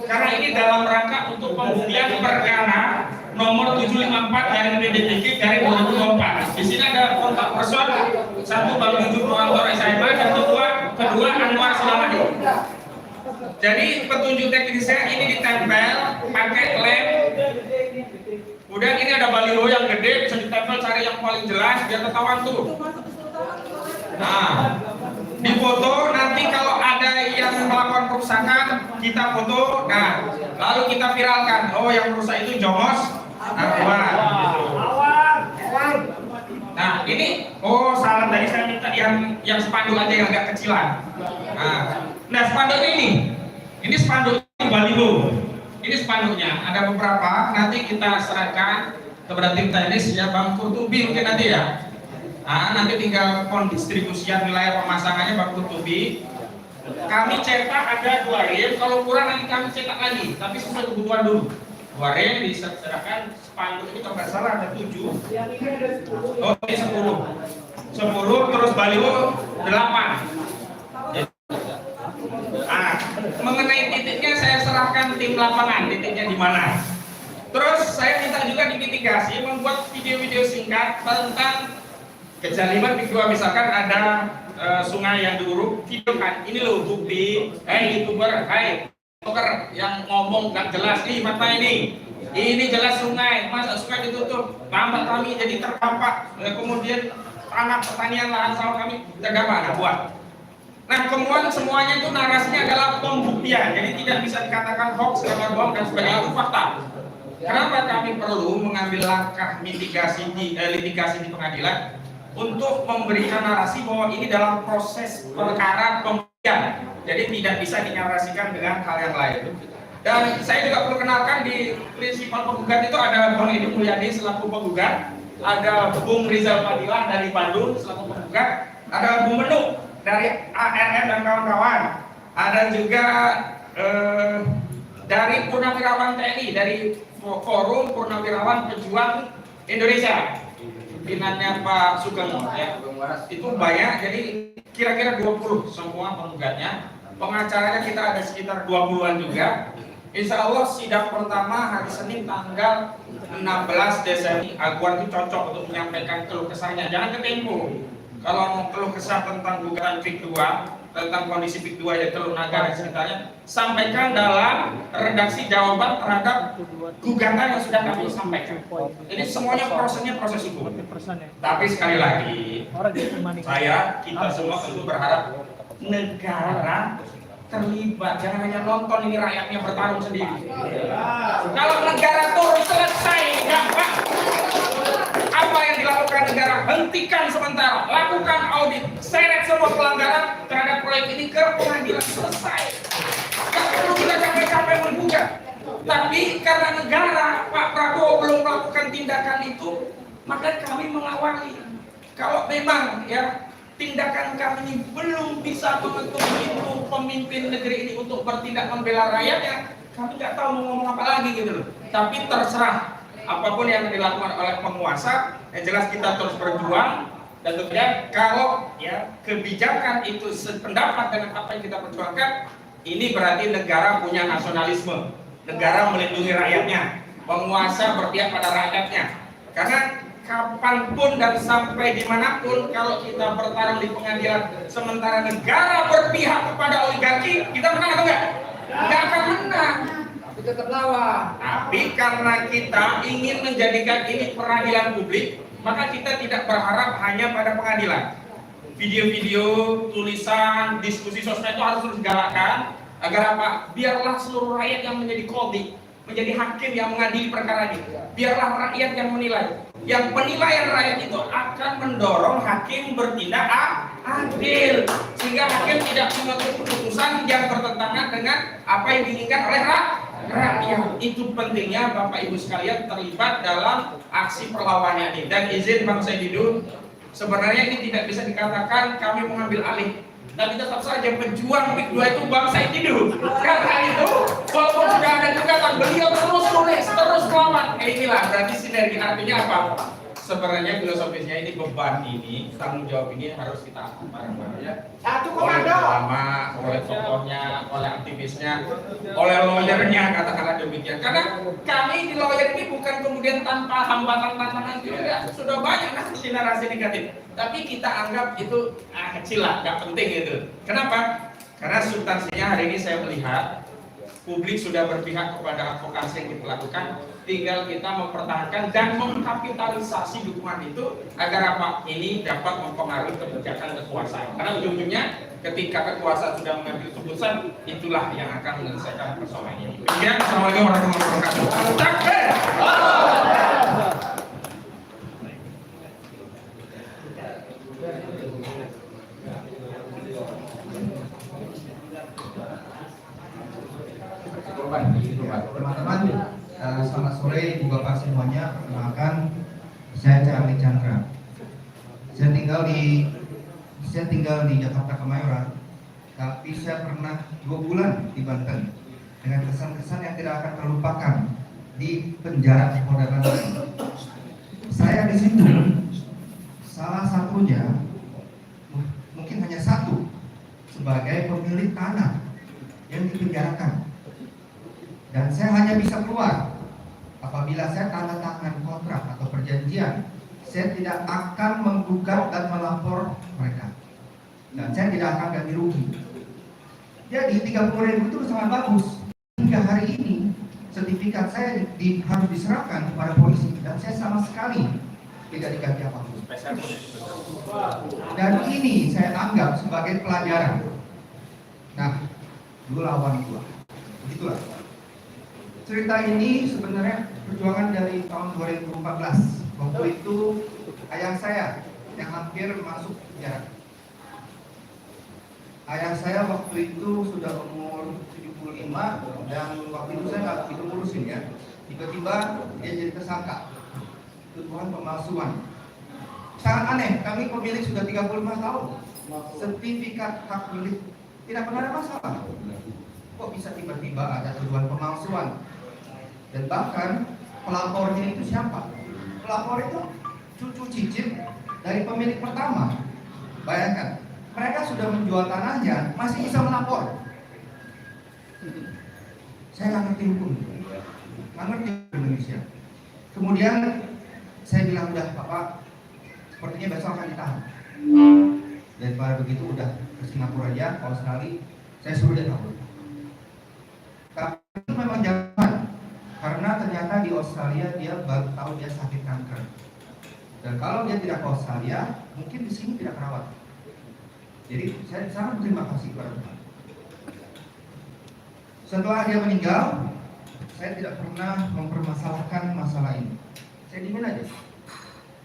Speaker 9: Karena ini dalam rangka untuk pembuktian perkara nomor 754 dari PDTK dari 2024. Di sini ada kontak person, satu Bang Juju Purwantoro SIMA dan kedua Anwar Sulaiman. Jadi petunjuk teknis saya ini ditempel pakai lem, Kemudian ini ada baliho yang gede, bisa ditempel, cari yang paling jelas biar ketahuan tuh. Nah, di foto nanti kalau ada yang melakukan kerusakan kita foto, nah lalu kita viralkan. Oh, yang rusak itu Jomos Awan. Nah ini, oh salah tadi saya minta yang spanduk aja yang agak kecilan. Nah spanduk ini spanduk baliho. Ini spanduknya, ada beberapa, nanti kita serahkan kepada tim teknis ya, Bang Kurtubi mungkin nanti ya. Nanti tinggal pendistribusian wilayah pemasangannya Bang Kurtubi. Kami cetak ada 2 reel, kalau kurang nanti kami cetak lagi, tapi sesuai kebutuhan dulu. 2 reel diserahkan, spanduk itu kalau nggak salah ada 7. Oh ini 10, terus baliho 8. Mengenai titiknya saya serahkan tim lapangan, titiknya di mana. Terus saya minta juga dimitigasi membuat video-video singkat tentang kejaliman Pik 2, misalkan ada sungai yang diuruk, videokan ini loh bukti, YouTuber, TikToker yang ngomong nggak jelas nih mata ini jelas sungai, masa sungai ditutup, tambah kami jadi terdampak, kemudian tanah pertanian lahan sawah kami terdampak, buat. Nah, kemudian semuanya itu narasinya adalah pembuktian, jadi tidak bisa dikatakan hoax, kabar bohong dan sebagainya, itu fakta. Kenapa kami perlu mengambil langkah litigasi di pengadilan untuk memberikan narasi bahwa ini dalam proses perkara pembuktian, jadi tidak bisa dinarasikan dengan hal yang lain. Dan saya juga perlu kenalkan di prinsipal penggugat itu ada Bang Edi Mulyadi selaku penggugat, ada Bung Rizal Fadilah dari Bandung selaku penggugat, ada Bung Menu dari ARN dan kawan-kawan, ada juga dari Purnawirawan TNI, dari Forum Purnawirawan Pejuang Indonesia, pimpinannya Pak Sugeng ya. Itu banyak, jadi kira-kira 20 semua penggugatnya. Pengacaranya kita ada sekitar 20-an juga. Insya Allah sidang pertama hari Senin tanggal 16 Desember. Aguan itu cocok untuk menyampaikan keluh kesahnya, jangan ke Tempo. Kalau mau keluh kesah tentang gugatan Pik 2, tentang kondisi Pik 2 ya Teluk Naga dan sekitarnya, sampaikan dalam redaksi jawaban terhadap gugatan yang sudah kami sampaikan. Jadi semuanya prosesnya proses hukum. Tapi sekali lagi, kita semua tentu berharap negara terlibat, jangan hanya nonton ini rakyatnya bertarung sendiri. Kalau negara turun selesai, gampang. Apa yang dilakukan negara, hentikan sementara, lakukan audit, seret semua pelanggaran terhadap proyek ini ke pengadilan, selesai. Gak perlu kita capek-capek menggugat. Tapi karena negara, Pak Prabowo belum melakukan tindakan itu, maka kami mengawali. Kalau memang ya tindakan kami belum bisa mengetuk pintu pemimpin negeri ini untuk bertindak membela rakyatnya, kami nggak tahu mau ngomong apa lagi gitu loh. Tapi terserah. Apapun yang dilakukan oleh penguasa, yang jelas kita terus berjuang. Dan tentunya kalau ya kebijakan itu sependapat dengan apa yang kita perjuangkan, ini berarti negara punya nasionalisme, negara melindungi rakyatnya, penguasa berpihak pada rakyatnya. Karena kapanpun dan sampai dimanapun kalau kita bertarung di pengadilan, sementara negara berpihak kepada oligarki, kita menang atau enggak? Enggak akan menang. Tetap lawan. Tapi karena kita ingin menjadikan ini peradilan publik, maka kita tidak berharap hanya pada pengadilan. Video-video, tulisan, diskusi sosmed itu harus terus digalakkan agar apa? Biarlah seluruh rakyat yang menjadi qadhi, menjadi hakim yang mengadili perkara ini. Biarlah rakyat yang menilai. Yang penilaian rakyat itu akan mendorong hakim bertindak adil, sehingga hakim tidak mengambil keputusan yang bertentangan dengan apa yang diinginkan oleh rakyat. Itu pentingnya Bapak Ibu sekalian terlibat dalam aksi perlawanan ini. Dan izin Bang Saididun, sebenarnya ini tidak bisa dikatakan kami mengambil alih, tapi tetap saja pejuang Pik 2 itu Bang Saididun. Karena itu walaupun sudah ada gugatan, beliau terus tulis, terus melawan. Inilah berarti sinergi. Artinya apa? Sebenarnya filosofisnya ini, beban ini, tanggung jawab ini harus kita angkat bareng-bareng ya. Oleh ulama, oleh tokohnya, oleh aktivisnya, oleh lawyernya, katakanlah demikian. Karena kami di lawyer ini bukan kemudian tanpa hambatan tantangan juga, sudah banyak narasi negatif. Tapi kita anggap itu kecil lah, nggak penting gitu. Kenapa? Karena substansinya hari ini saya melihat publik sudah berpihak kepada advokasi yang kita lakukan, tinggal kita mempertahankan dan mengkapitalisasi dukungan itu agar apa? Ini dapat mempengaruhi kebijakan kekuasaan. Karena ujung-ujungnya ketika kekuasaan sudah mengambil keputusan, itulah yang akan menyelesaikan persoalan ini. Demikian, Assalamualaikum warahmatullahi wabarakatuh. Takbir!
Speaker 11: Teman-teman, selamat sore Ibu Bapak semuanya. Perkenalkan, saya Charlie Chandra. Saya tinggal di Jakarta Kemayoran, tapi saya pernah 2 bulan di Banten dengan kesan-kesan yang tidak akan terlupakan di penjara Polda Banten. Saya di situ salah satunya, mungkin hanya satu, sebagai pemilik tanah yang dipenjarakan. Dan saya hanya bisa keluar apabila saya tanda tangan kontrak atau perjanjian. Saya tidak akan menggugat dan melapor mereka, dan saya tidak akan ganti rugi. Jadi 30.000 itu sangat bagus. Hingga hari ini sertifikat saya harus diserahkan kepada polisi, dan saya sama sekali tidak diganti apapun. Dan ini saya anggap sebagai pelajaran. Nah, dulu lawan gua. Begitulah. Cerita ini sebenarnya perjuangan dari tahun 2014. Waktu itu ayah saya yang hampir masuk penjara. Ayah saya waktu itu sudah umur 75, dan waktu itu saya nggak begitu ngurusin ya. Tiba-tiba dia jadi tersangka tuduhan pemalsuan. Sangat aneh, kami pemilik sudah 35 tahun. Sertifikat hak milik tidak pernah ada masalah. Kok bisa tiba-tiba ada tuduhan pemalsuan? Dan bahkan pelapornya itu siapa? Pelapor itu cucu cicit dari pemilik pertama. Bayangkan, mereka sudah menjual tanahnya, masih bisa melapor. Saya nggak ngerti hukum, nggak ngerti Indonesia. Kemudian saya bilang, udah Bapak, sepertinya besok akan ditahan. Daripada begitu udah ke Singapura aja, ke Australia, saya suruh dia kabur. Tapi itu memang jangan. Karena ternyata di Australia dia baru tahu dia sakit kanker. Dan kalau dia tidak ke Australia, mungkin di sini tidak terawat. Jadi saya sangat berterima kasih kepada Tuhan. Setelah dia meninggal, saya tidak pernah mempermasalahkan masalah ini. Saya dimin aja.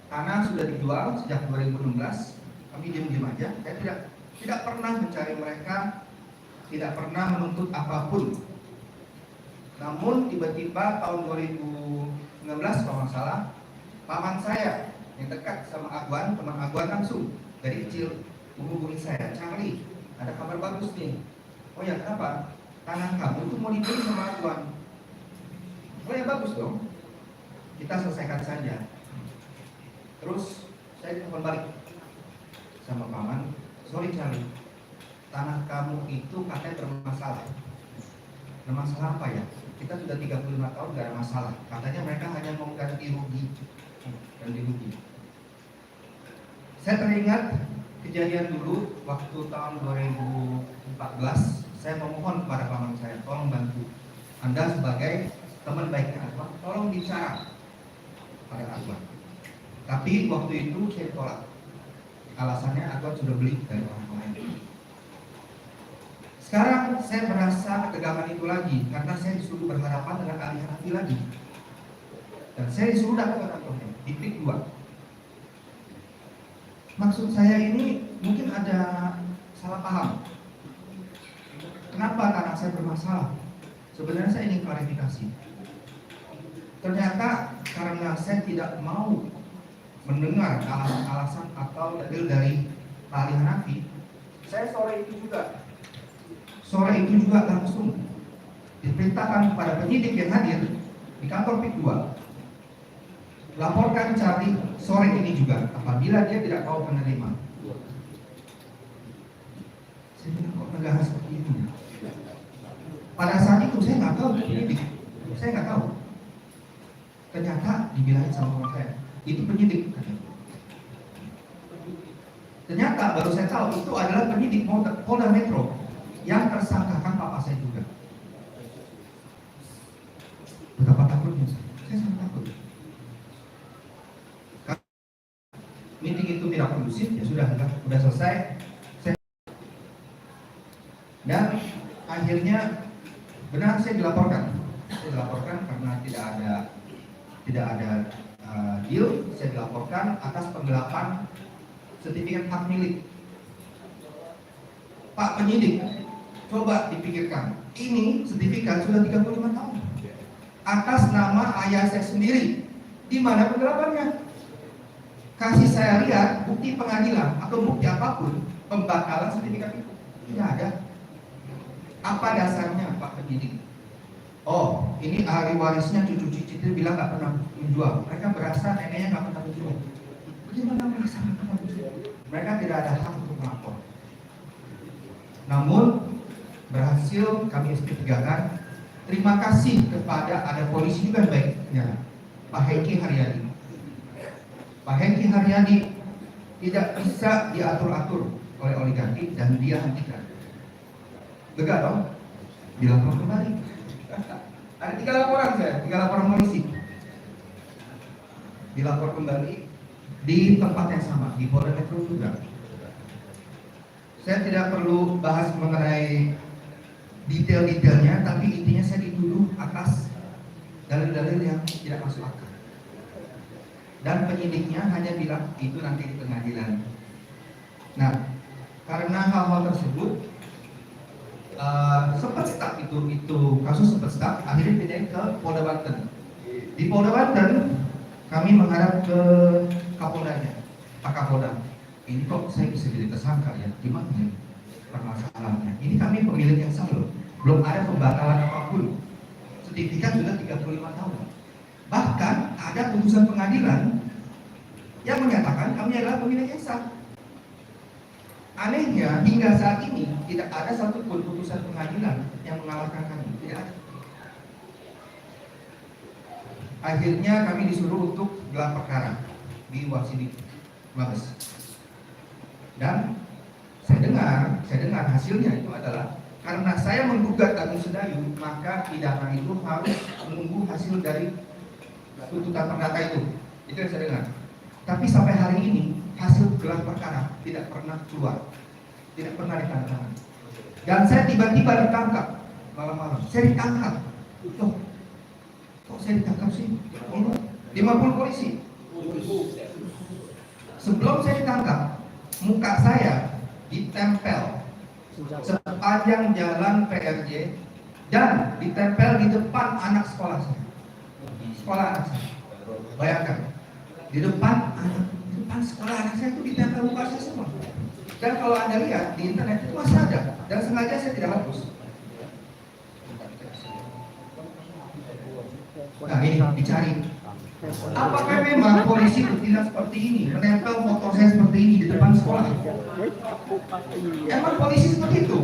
Speaker 11: Tanah sudah dijual sejak 2016, kami diam-diam aja. Saya tidak pernah mencari mereka, tidak pernah menuntut apapun. Namun tiba-tiba tahun 2019 kalau nggak salah, paman saya yang dekat sama Agwan, teman Agwan langsung dari kecil menghubungi saya, Charlie, ada kabar bagus nih. Oh ya, kenapa? Tanah kamu itu mau dibeli sama Agwan. Oh ya, bagus dong. Kita selesaikan saja. Terus saya telepon balik sama paman, sorry Charlie, tanah kamu itu katanya bermasalah. Masalah apa ya? Kita sudah 35 tahun gak ada masalah. Katanya mereka hanya mau ganti rugi. Saya teringat kejadian dulu waktu tahun 2014. Saya memohon kepada paman saya, tolong bantu. Anda sebagai teman baiknya Agwan, tolong bicara pada Agwan. Tapi waktu itu saya tolak. Alasannya Agwan sudah beli dari orang lain. Sekarang saya merasa ketegangan itu lagi karena saya disuruh berhadapan dengan ahli Hanafi lagi. Dan saya disuruh datang ke kantornya di PIK 2. Maksud saya ini mungkin ada salah paham. Kenapa tanah saya bermasalah? Sebenarnya saya ingin klarifikasi. Ternyata karena saya tidak mau mendengar alasan-alasan atau dalil dari ahli Hanafi, saya sore itu juga langsung diperintahkan kepada penyidik yang hadir di kantor PIK 2, laporkan Charlie sore ini juga apabila dia tidak tahu penerima. Saya bilang, kok negara seperti ini? Pada saat itu saya nggak tahu penyidik, saya nggak tahu. Ternyata dibilangin sama orang saya, itu penyidik. Ternyata baru saya tahu itu adalah penyidik Polda Metro yang tersangkakan papa saya juga. kondusif, ya sudah selesai. Dan akhirnya benar saya dilaporkan karena tidak ada deal. Saya dilaporkan atas penggelapan sertifikat hak milik. Pak penyidik, coba dipikirkan, ini sertifikat sudah 35 tahun atas nama ayah saya sendiri. Di mana penggelapannya? Kasih saya lihat bukti pengadilan atau bukti apapun pembatalan sertifikat itu. Tidak ada. Apa dasarnya Pak penyidik? Oh, ini ahli warisnya cucu cicit bilang nggak pernah menjual. Mereka berasa neneknya nggak pernah menjual. Bagaimana merasa nggak pernah menjual? Mereka tidak ada hak untuk melapor. Namun berhasil kami SP3 kan. Terima kasih kepada ada polisi juga baiknya, Pak Hengki Haryadi. Pak Hengki Haryadi tidak bisa diatur-atur oleh oligarki dan dia hentikan. Lega dong? Dilapor kembali. Ada 3 laporan saya, 3 laporan polisi. Dilapor kembali di tempat yang sama, di Polda Metro juga. Saya tidak perlu bahas mengenai detail-detailnya, tapi intinya saya dituduh atas dalil-dalil yang tidak masuk akal. Dan penyidiknya hanya bilang itu nanti di pengadilan. Nah, karena hal-hal tersebut sempat stuck itu kasus sempat stuck, akhirnya pindahin ke Polda Banten. Di Polda Banten kami menghadap ke Kapoldanya, Pak Kapolda. Ini kok saya bisa jadi tersangka ya? Gimana ya permasalahannya? Ini kami pemilik yang sah loh, belum ada pembatalan apapun. Sertifikat sudah 35 tahun. Bahkan ada putusan pengadilan yang menyatakan kami adalah pemilik yang sah. Anehnya hingga saat ini tidak ada satupun putusan pengadilan yang mengalahkan kami, tidak ada. Akhirnya kami disuruh untuk gelar perkara di Wasidi Mabes. Dan saya dengar hasilnya itu adalah karena saya menggugat Agung Sedayu, maka pidana itu harus menunggu hasil dari tuntutan perdata itu. Itu yang saya dengar. Tapi sampai hari ini hasil gelar perkara tidak pernah keluar, tidak pernah ditandatangani. Dan saya tiba-tiba ditangkap malam-malam. Saya ditangkap. Loh, kok saya ditangkap sih? 50 polisi. Sebelum saya ditangkap, muka saya ditempel sepanjang jalan PRJ dan ditempel di depan anak sekolah saya. Sekolah anak saya. Bayangkan, di depan sekolah anak saya itu ditempel muka saya semua. Dan kalau Anda lihat di internet itu masih ada, dan sengaja saya tidak hapus. Nah ini dicari. Apakah memang polisi bertindak seperti ini, menempel foto saya seperti ini di depan sekolah? Emang polisi seperti itu?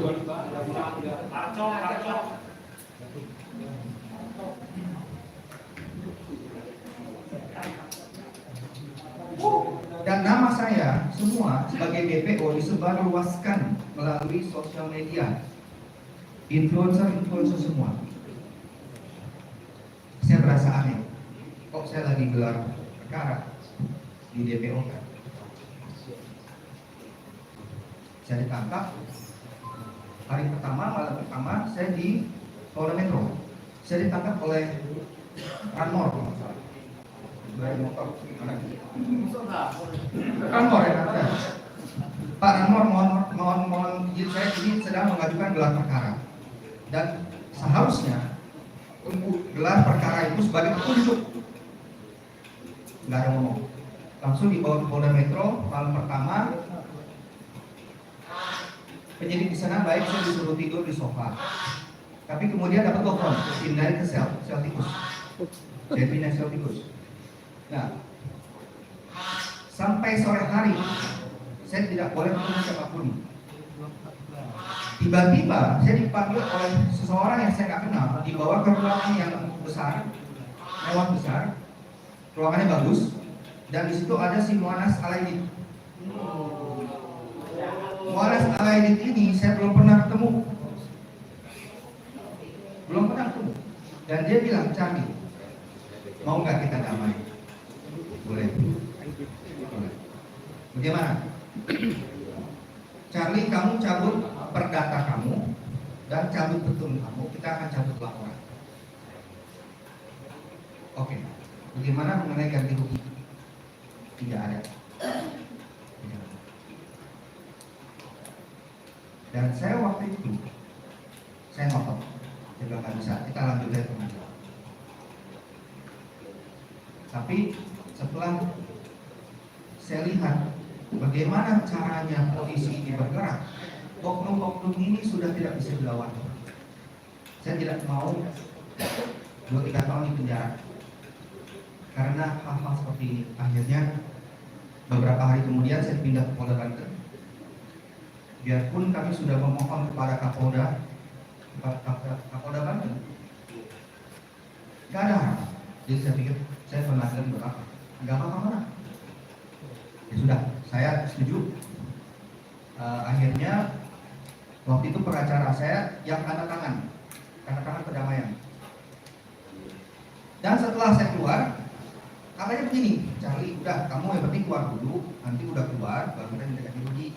Speaker 11: Dan nama saya semua sebagai DPO disebarluaskan melalui sosial media, influencer semua. Saya berasa aneh. Kok saya lagi gelar perkara di DPO kan? Saya ditangkap hari pertama, malam pertama saya di Polda Metro. Saya ditangkap oleh Ranmor. Ranmor ya, Pak Ranmor mohon izin, saya ini sedang mengajukan gelar perkara dan seharusnya untuk gelar perkara itu sebagai petunjuk. Nggak ada ngomong, langsung dibawa ke Polda Metro malam pertama. Penyidik di sana baik, saya disuruh tidur di sofa. Tapi kemudian dapat telepon, pindahin ke sel tikus. Saya pindah sel tikus. Nah, sampai sore hari saya tidak boleh ketemu siapapun. Tiba-tiba saya dipanggil oleh seseorang yang saya nggak kenal, dibawa ke ruangan yang besar, mewah besar, ruangannya bagus, dan di situ ada si Muanas Alaidit. Muanas Alaidit ini saya belum pernah ketemu, dan dia bilang, Candi, mau nggak kita damai? Boleh. Bagaimana? Charlie, kamu cabut perdata kamu dan cabut petun kamu, kita akan cabut laporan. Oke, bagaimana mengenai ganti rugi? Tidak ada. Dan saya waktu itu, saya ngotot, saya bilang nggak bisa, kita lanjut dari pengadilan. Tapi setelah saya lihat bagaimana caranya polisi ini bergerak, oknum-oknum ini sudah tidak bisa dilawan. Saya tidak mau 2-3 tahun di penjara karena hal-hal seperti ini. Akhirnya beberapa hari kemudian saya pindah ke Polda Banten. Biarpun kami sudah memohon kepada Kapolda Banten, nggak ada harapan. Jadi saya pikir saya pengadilan berapa, nggak apa-apa. Ya sudah, saya setuju. Akhirnya waktu itu pengacara saya yang tanda tangan perdamaian. Dan setelah saya keluar, katanya begini, Charlie, udah kamu yang penting keluar dulu, nanti udah keluar baru kita minta ganti rugi.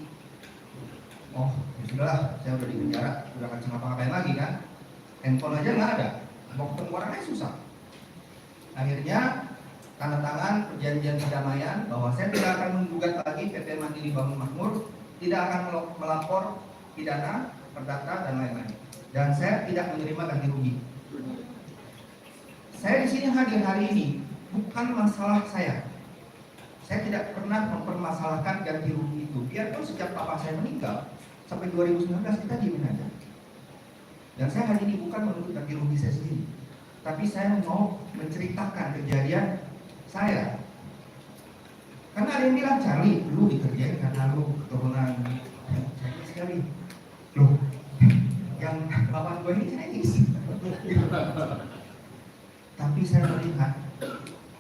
Speaker 11: Oh, ya sudahlah, saya udah di penjara, udah kan ngapa-ngapain lagi kan? Handphone aja nggak ada, mau ketemu orangnya susah. Akhirnya tanda tangan perjanjian perdamaian bahwa saya tidak akan menggugat lagi PT Mandiri Bangun Makmur, tidak akan melapor pidana, perdata dan lain-lain. Dan saya tidak menerima ganti rugi. Saya di sini hadir hari ini bukan masalah saya. Saya tidak pernah mempermasalahkan ganti rugi itu. Biarpun sejak papa saya meninggal sampai 2019 kita diemin aja. Dan saya hari ini bukan menuntut ganti rugi saya sendiri, tapi saya mau menceritakan kejadian saya. Karena ada yang bilang, Charlie, lu dikerjain karena lu keturunan Chinese sekali. Loh, yang lawan gue ini Chinese. Tapi saya melihat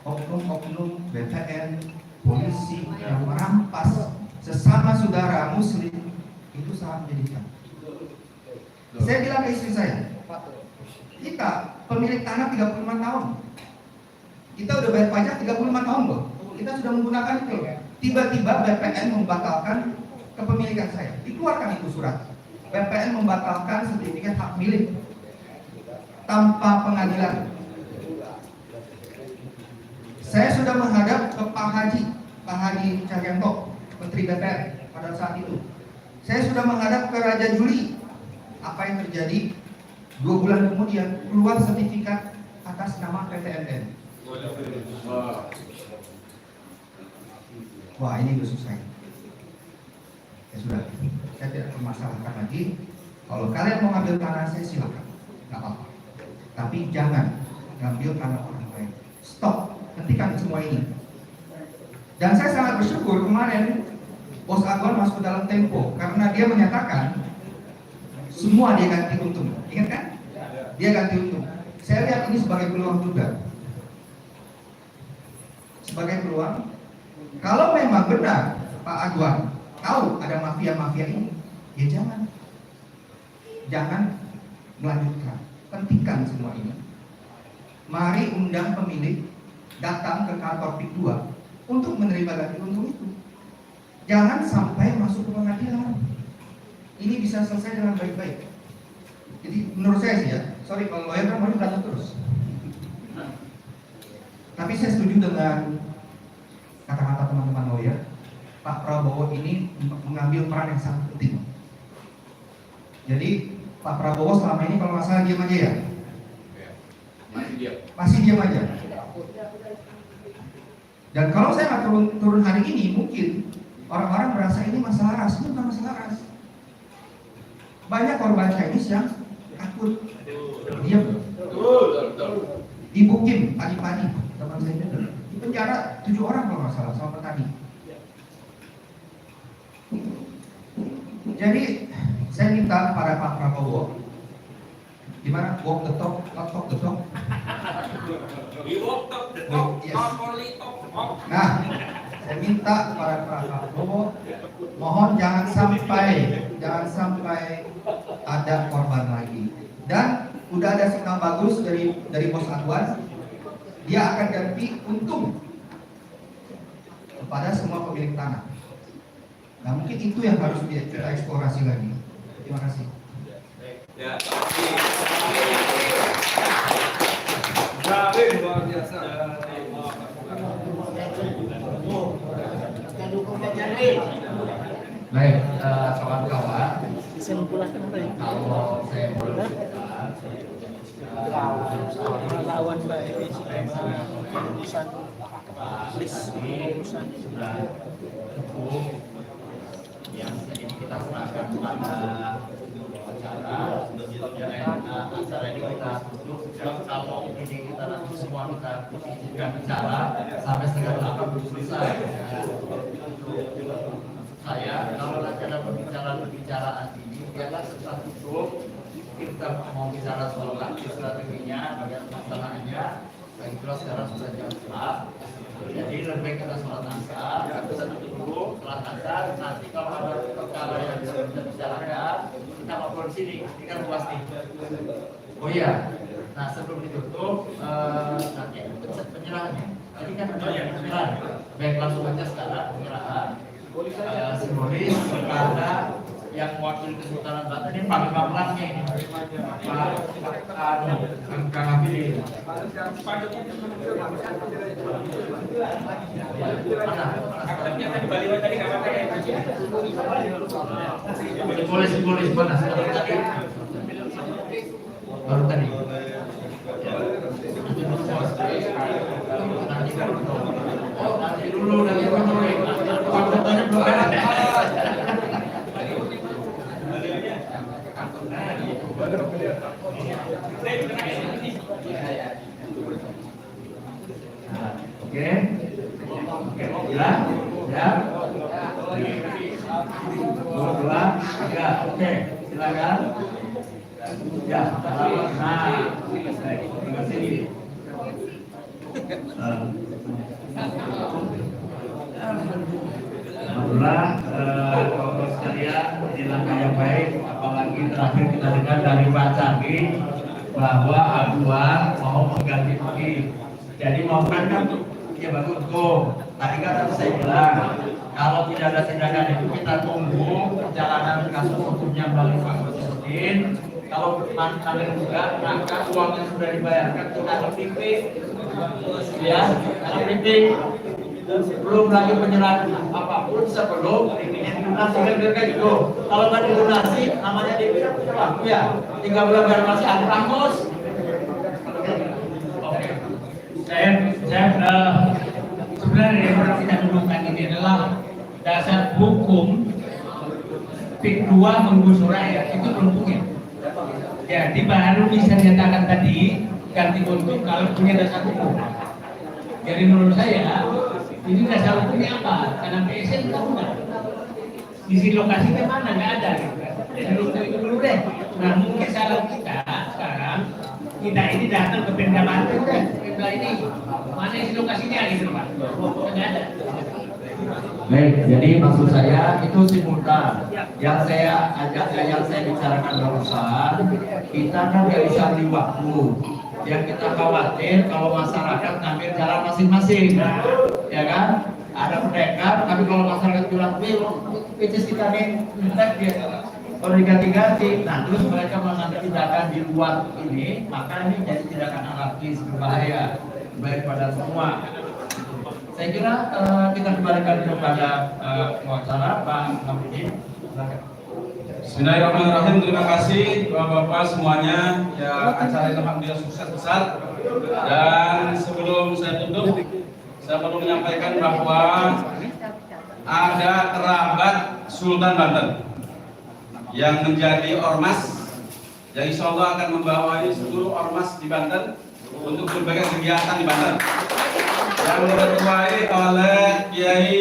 Speaker 11: oknum-oknum BPN, polisi yang merampas sesama saudara muslim itu sangat menyedihkan. Saya bilang ke istri saya, kita pemilik tanah 35 tahun, kita udah bayar pajak 35 tahun loh, kita sudah menggunakan itu. Tiba-tiba BPN membatalkan kepemilikan saya, dikeluarkan itu surat. BPN membatalkan sertifikat hak milik tanpa pengadilan. Saya sudah menghadap ke Pak Haji Cahyanto, Menteri BPN pada saat itu. Saya sudah menghadap ke Raja Juli. Apa yang terjadi? 2 bulan kemudian keluar sertifikat atas nama PTNN. Wah, ini udah susah. Ya sudah, saya tidak permasalahkan lagi. Kalau kalian mau ngambil tanah saya silakan, nggak apa-apa. Tapi jangan ngambil tanah orang lain. Stop, hentikan semua ini. Dan saya sangat bersyukur kemarin Bos Agon masuk ke dalam Tempo karena dia menyatakan semua dia ganti untung. Ingat kan? Dia ganti untung. Saya lihat ini sebagai peluang juga. Sebagai peluang. Kalau memang benar Pak Agon tahu ada mafia-mafia ini, ya jangan melanjutkan. Hentikan semua ini. Mari undang pemilik datang ke kantor PIK 2 untuk menerima ganti untung itu. Jangan sampai masuk ke pengadilan. Ini bisa selesai dengan baik-baik. Jadi menurut saya sih ya, sorry kalau lawyer kan mau berantem terus. Tapi saya setuju dengan kata-kata teman-teman lawyer. Pak Prabowo ini mengambil peran yang sangat penting. Jadi Pak Prabowo selama ini kalau masalah diam aja ya. Masih diam aja. Dan kalau saya nggak turun hari ini, mungkin orang-orang merasa ini masalah ras. Ini bukan masalah ras. Banyak korban Chinese yang takut, diam. Di Bukim, pagi-pagi, teman saya dengar, di penjara 7 orang kalau nggak salah sama petani. Jadi saya minta kepada Pak Prabowo, gimana walk the talk, not talk the talk. Nah, saya minta kepada Pak Prabowo, mohon jangan sampai ada korban lagi. Dan udah ada signal bagus dari Bos Adwan, dia akan ganti untung kepada semua pemilik tanah. Nah mungkin itu yang harus kita eksplorasi lagi. Terima kasih.
Speaker 2: Ya,
Speaker 9: luar biasa.
Speaker 4: Baik, kawan-kawan. Kalau saya boleh
Speaker 10: lawan Mbak Evi
Speaker 4: sudah cukup yang ini kita serahkan kepada acara ini kita tutup. Kalau ini kita nanti semua kita izinkan bicara sampai setengah 8 belum selesai. Saya kalau nanti ada pembicaraan ini biarlah setelah tutup kita mau bicara soal strateginya, bagaimana pelaksanaannya. Baik jelas sekarang sudah jam 4. Jadi lebih baik kita sholat asar, kita tutup dulu sholat asar. Nanti kalau ada perkara yang bisa kita bicarakan, kita ngobrol di sini. Ini kan luas nih. Oh iya, nah sebelum ditutup nanti penyerahannya. Tadi kan ada yang penyerahan. Baik langsung aja sekarang penyerahan. Simbolis kepada yang wakil Kesultanan Banten ini panggilan ini Kang Abi. Simbolis mana tadi? Baru tadi. Nanti dulu nanti panggilannya belum ada. Oke, ya, dua, tiga, oke, silakan. Ya, nah, terima kasih. Alhamdulillah, kawan-kawan sekalian, ini langkah yang baik. Apalagi terakhir kita dengar dari Pak Cagi bahwa aduan mau mengganti Tuki. Jadi mau kan ya bagus hukum. Tadi kan saya bilang kalau tidak ada tindakan itu kita tunggu perjalanan kasus hukumnya balik Pak Presiden. Kalau nanti juga maka uang yang sudah dibayarkan kita kritik, ya, kritik. Belum lagi penyerahan apapun sebelum dilunasi kan kayak gitu. Kalau nggak dilunasi namanya DP waktu ya 3 bulan baru masih ada kamus. Oke.
Speaker 7: Saya sebenarnya yang kita dudukkan ini adalah dasar hukum PIK 2 menggusur rakyat itu belum punya. Jadi baru bisa dinyatakan tadi ganti untuk kalau punya dasar hukum. Jadi menurut saya ini dasar hukumnya apa? Karena PSN kita enggak. Di sini lokasinya mana? Nggak ada. Jadi itu dulu deh. Nah mungkin salah kita sekarang kita ini datang ke Pemda Banten deh. Pemda ini mana isi lokasinya gitu Pak? Nggak ada.
Speaker 4: Baik, jadi maksud saya itu simultan. Yang saya ajak, yang saya bicarakan barusan, kita kan nggak bisa beli waktu. Yang kita khawatir kalau masyarakat ngambil jalan masing-masing, ya kan? Ada pendekar, tapi kalau masyarakat bilang, "Picis kita nih, kalau diganti-ganti, nah terus mereka mengambil tindakan di luar ini, maka ini jadi tindakan anarkis berbahaya, baik pada semua." Saya kira kita kembalikan kepada pengacara Pak Hamidin.
Speaker 2: Bismillahirrahmanirrahim. Terima kasih Bapak-bapak semuanya. Ya, acara ini alhamdulillah sukses besar. Dan sebelum saya tutup, saya perlu menyampaikan bahwa ada kerabat Sultan Banten yang menjadi ormas, yang insya Allah akan membawahi seluruh ormas di Banten untuk berbagai kegiatan di Banten. Yang diketuai oleh Kiai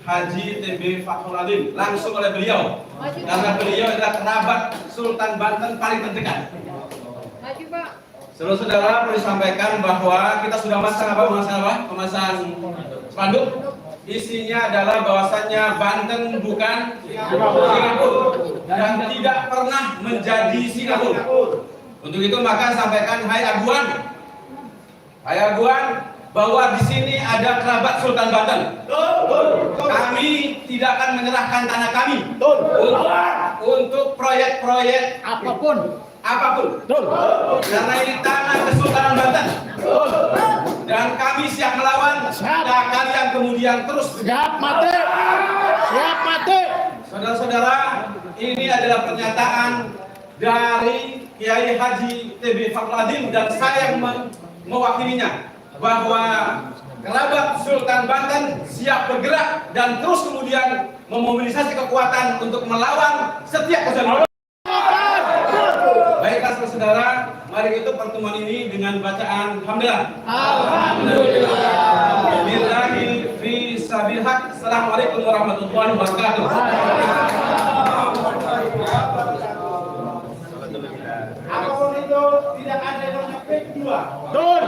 Speaker 2: Haji TB Fakhul Alim langsung oleh beliau, karena beliau adalah kerabat Sultan Banten paling terdekat. Saudara-saudara, perlu disampaikan bahwa kita sudah memasang spanduk. Isinya adalah bahwasannya Banten bukan Singapura dan tidak pernah menjadi Singapura. Untuk itu maka sampaikan, hai Aguan, bahwa di sini ada kerabat Sultan Banten. Kami tidak akan menyerahkan tanah kami untuk proyek-proyek apapun. Karena ini tanah Kesultanan Banten. Dan kami siap melawan. Nah, kalian kemudian terus siap mati. Saudara-saudara, ini adalah pernyataan dari Kiai Haji TB Fakradin dan saya mewakilinya bahwa kerabat Sultan Banten siap bergerak dan terus kemudian memobilisasi kekuatan untuk melawan setiap kezaliman. Baiklah saudara, mari kita pertemuan ini dengan bacaan hamdalah. Alhamdulillah. Billahi fi sabil haq. Assalamualaikum warahmatullahi wabarakatuh. Apapun itu tidak ada yang namanya fake dua. Betul.